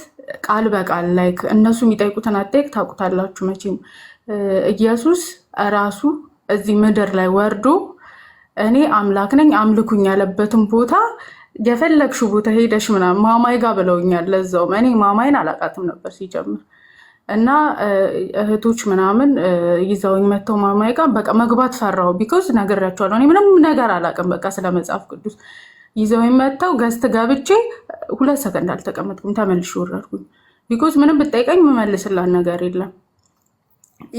ቃል በቃል ላይ እነሱ የሚጠይቁትን አጠይቅ ታውቁታላችሁ መቼም። ኢየሱስ ራሱ እዚህ ምድር ላይ ወርዶ እኔ አምላክ ነኝ አምልኩኝ ያለበትን ቦታ የፈለግሽው ቦታ ሄደሽ ምናምን ማማይ ጋር ብለውኛል። ለዛውም እኔ ማማይን አላውቃትም ነበር ሲጀምር እና እህቶች ምናምን ይዘውኝ መጥተው ማማይ ጋር በቃ መግባት ፈራሁ። ቢኮዝ ነግሬያቸዋለሁ እኔ ምንም ነገር አላውቅም በቃ ስለ መጽሐፍ ቅዱስ። ይዘውኝ መጥተው ገዝት ገብቼ 2 ሰከንድ አልተቀመጥኩም፣ ተመልሼ ወረድኩኝ። ቢኮዝ ምንም ብጠይቀኝ የምመልስላት ነገር የለም።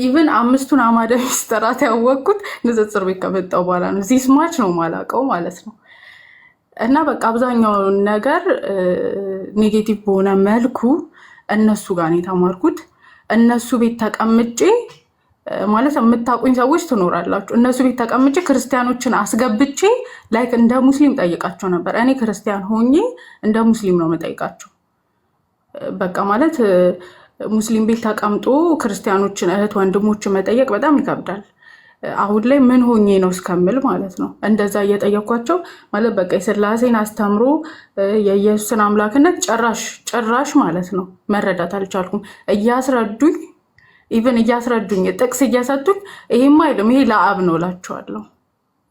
ኢቭን 5ቱን አዕማደ ምስጢራት ያወቅኩት ንጽጽር ቤት ከመጣሁ በኋላ ነው። ዚስ ማች ነው ማላውቀው ማለት ነው። እና በቃ አብዛኛውን ነገር ኔጌቲቭ በሆነ መልኩ እነሱ ጋር ነው የተማርኩት። እነሱ ቤት ተቀምጬ ማለት የምታውቁኝ ሰዎች ትኖራላችሁ። እነሱ ቤት ተቀምጬ ክርስቲያኖችን አስገብቼ ላይክ እንደ ሙስሊም ጠይቃቸው ነበር። እኔ ክርስቲያን ሆኜ እንደ ሙስሊም ነው የምጠይቃቸው። በቃ ማለት ሙስሊም ቤት ተቀምጦ ክርስቲያኖችን እህት ወንድሞችን መጠየቅ በጣም ይከብዳል። አሁን ላይ ምን ሆኜ ነው እስከምል ማለት ነው እንደዛ እየጠየኳቸው ማለት በቃ የሥላሴን አስተምሮ የኢየሱስን አምላክነት ጭራሽ ማለት ነው መረዳት አልቻልኩም። እያስረዱኝ ኢቭን እያስረዱኝ ጥቅስ እየሰጡኝ ይሄማ አይደለም ይሄ ለአብ ነው እላቸዋለሁ።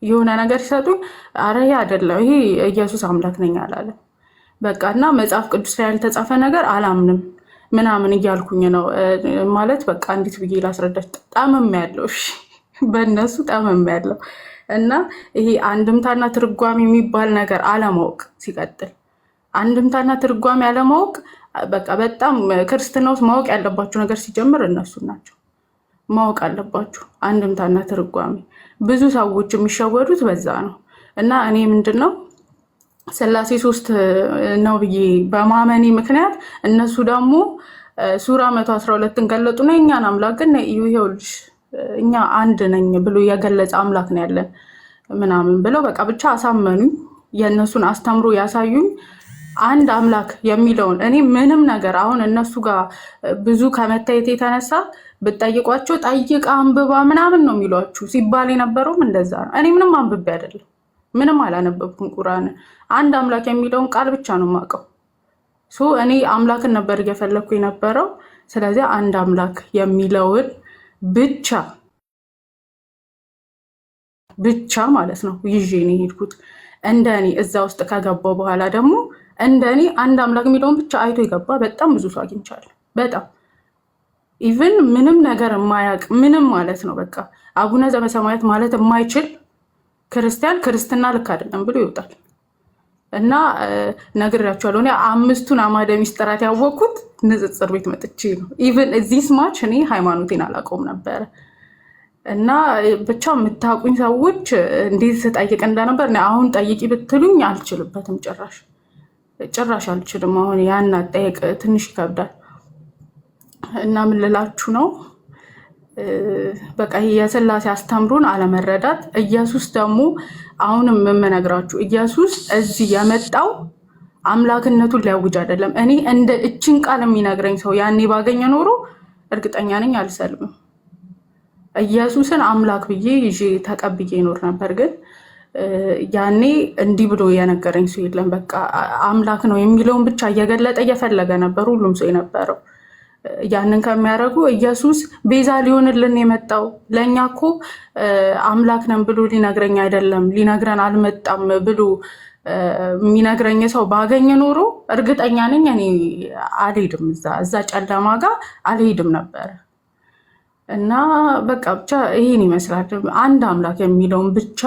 የሆነ ነገር ሲሰጡኝ አረ ይሄ አይደለም ይሄ ኢየሱስ አምላክ ነኝ አላለም በቃ። እና መጽሐፍ ቅዱስ ላይ ያልተጻፈ ነገር አላምንም ምናምን እያልኩኝ ነው ማለት በቃ እንዴት ብዬ ላስረዳች ጣምም ያለው እሺ በእነሱ ጠመም ያለው እና ይሄ አንድምታና ትርጓሜ የሚባል ነገር አለማወቅ ሲቀጥል አንድምታና ትርጓሜ አለማወቅ በቃ በጣም ክርስትና ውስጥ ማወቅ ያለባችሁ ነገር ሲጀምር እነሱ ናቸው። ማወቅ አለባችሁ አንድምታና ትርጓሜ። ብዙ ሰዎች የሚሸወዱት በዛ ነው። እና እኔ ምንድነው ሥላሴ 3 ነው ብዬ በማመኔ ምክንያት እነሱ ደግሞ ሱራ 112ን ገለጡና የእኛን አምላክ ግን ይኸውልሽ እኛ አንድ ነኝ ብሎ የገለጸ አምላክ ነው ያለን ምናምን ብለው በቃ ብቻ አሳመኑኝ። የእነሱን አስተምሮ ያሳዩኝ አንድ አምላክ የሚለውን እኔ ምንም ነገር አሁን እነሱ ጋር ብዙ ከመታየት የተነሳ ብትጠይቋቸው ጠይቃ አንብባ ምናምን ነው የሚሏችሁ ሲባል የነበረውም እንደዛ ነው። እኔ ምንም አንብቤ አይደለም ምንም አላነበብኩም። ቁርአን አንድ አምላክ የሚለውን ቃል ብቻ ነው የማውቀው። እኔ አምላክን ነበር እየፈለግኩ የነበረው። ስለዚህ አንድ አምላክ የሚለውን ብቻ ማለት ነው ይዤ ነው የሄድኩት። እንደኔ እዛ ውስጥ ከገባው በኋላ ደግሞ እንደኔ አንድ አምላክ የሚለውን ብቻ አይቶ የገባ በጣም ብዙ ሰው አግኝቻለሁ። በጣም ኢቭን ምንም ነገር የማያውቅ ምንም ማለት ነው በቃ አቡነ ዘበሰማያት ማለት የማይችል ክርስቲያን ክርስትና ልክ አይደለም ብሎ ይወጣል። እና ነግሬያቸዋለሁ እኔ 5ቱን አዕማደ ምስጢራት ያወቅኩት ንጽጽር ቤት መጥቼ ነው። ኢቭን እዚህ ስማች እኔ ሃይማኖቴን አላውቀውም ነበረ። እና ብቻ የምታውቁኝ ሰዎች እንዴት ስጠይቅ እንደነበር አሁን ጠይቂ ብትሉኝ አልችልበትም። ጭራሽ አልችልም። አሁን ያን አጠያየቅ ትንሽ ይከብዳል። እና ምን ልላችሁ ነው በቃ የሥላሴ አስተምሮን አለመረዳት። ኢየሱስ ደግሞ አሁንም የምነግራችሁ ኢየሱስ እዚህ የመጣው አምላክነቱን ሊያውጅ አይደለም። እኔ እንደ እችን ቃል የሚነግረኝ ሰው ያኔ ባገኘ ኖሮ እርግጠኛ ነኝ አልሰልምም። ኢየሱስን አምላክ ብዬ ይዤ ተቀብዬ ይኖር ነበር። ግን ያኔ እንዲህ ብሎ የነገረኝ ሰው የለም። በቃ አምላክ ነው የሚለውን ብቻ እየገለጠ እየፈለገ ነበር ሁሉም ሰው የነበረው። ያንን ከሚያደርጉ ኢየሱስ ቤዛ ሊሆንልን የመጣው ለእኛ እኮ አምላክ ነን ብሎ ሊነግረኝ አይደለም ሊነግረን አልመጣም ብሎ የሚነግረኝ ሰው ባገኘ ኖሮ እርግጠኛ ነኝ እኔ አልሄድም፣ እዛ ጨለማ ጋር አልሄድም ነበረ። እና በቃ ብቻ ይሄን ይመስላል። አንድ አምላክ የሚለውን ብቻ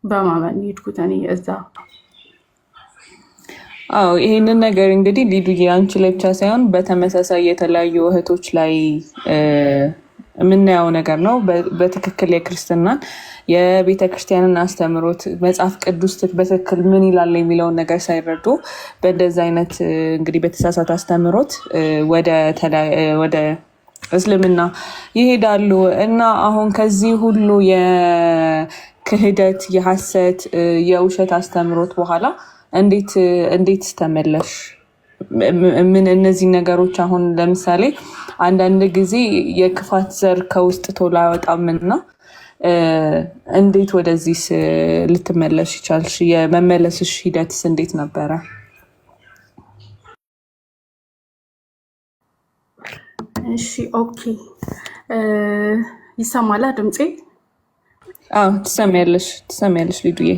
በማመን ሄድኩት እኔ እዛ። አዎ ይሄንን ነገር እንግዲህ ሊዱዬ አንቺ ላይ ብቻ ሳይሆን በተመሳሳይ የተለያዩ እህቶች ላይ የምናየው ነገር ነው። በትክክል የክርስትናን የቤተ ክርስቲያንን አስተምሮት መጽሐፍ ቅዱስ በትክክል ምን ይላል የሚለውን ነገር ሳይረዱ በእንደዚህ አይነት እንግዲህ በተሳሳተ አስተምሮት ወደ እስልምና ይሄዳሉ እና አሁን ከዚህ ሁሉ የክህደት የሐሰት የውሸት አስተምሮት በኋላ እንዴት ተመለሽ? ምን እነዚህ ነገሮች አሁን ለምሳሌ አንዳንድ ጊዜ የክፋት ዘር ከውስጥ ቶሎ አይወጣምና እንዴት ወደዚህ ልትመለሽ ይቻልሽ? የመመለስሽ ሂደትስ እንዴት ነበረ? እሺ ኦኬ፣ ይሰማላ ድምፄ? አዎ ትሰሚያለሽ ሊዱዬ።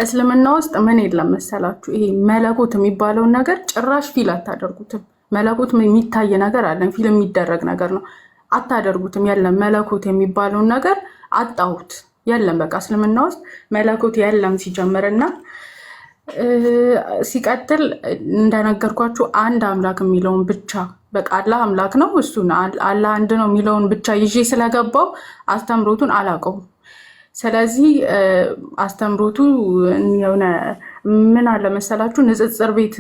እስልምና ውስጥ ምን የለም መሰላችሁ? ይሄ መለኮት የሚባለውን ነገር ጭራሽ ፊል አታደርጉትም። መለኮት የሚታይ ነገር አለን፣ ፊል የሚደረግ ነገር ነው። አታደርጉትም። የለም መለኮት የሚባለውን ነገር አጣሁት። የለም በቃ እስልምና ውስጥ መለኮት የለም ሲጀምርና ሲቀጥል እንደነገርኳችሁ አንድ አምላክ የሚለውን ብቻ በቃ አላህ አምላክ ነው፣ እሱን አላህ አንድ ነው የሚለውን ብቻ ይዤ ስለገባው አስተምሮቱን አላውቀውም። ስለዚህ አስተምሮቱ የሆነ ምን አለ መሰላችሁ ንጽጽር ቤት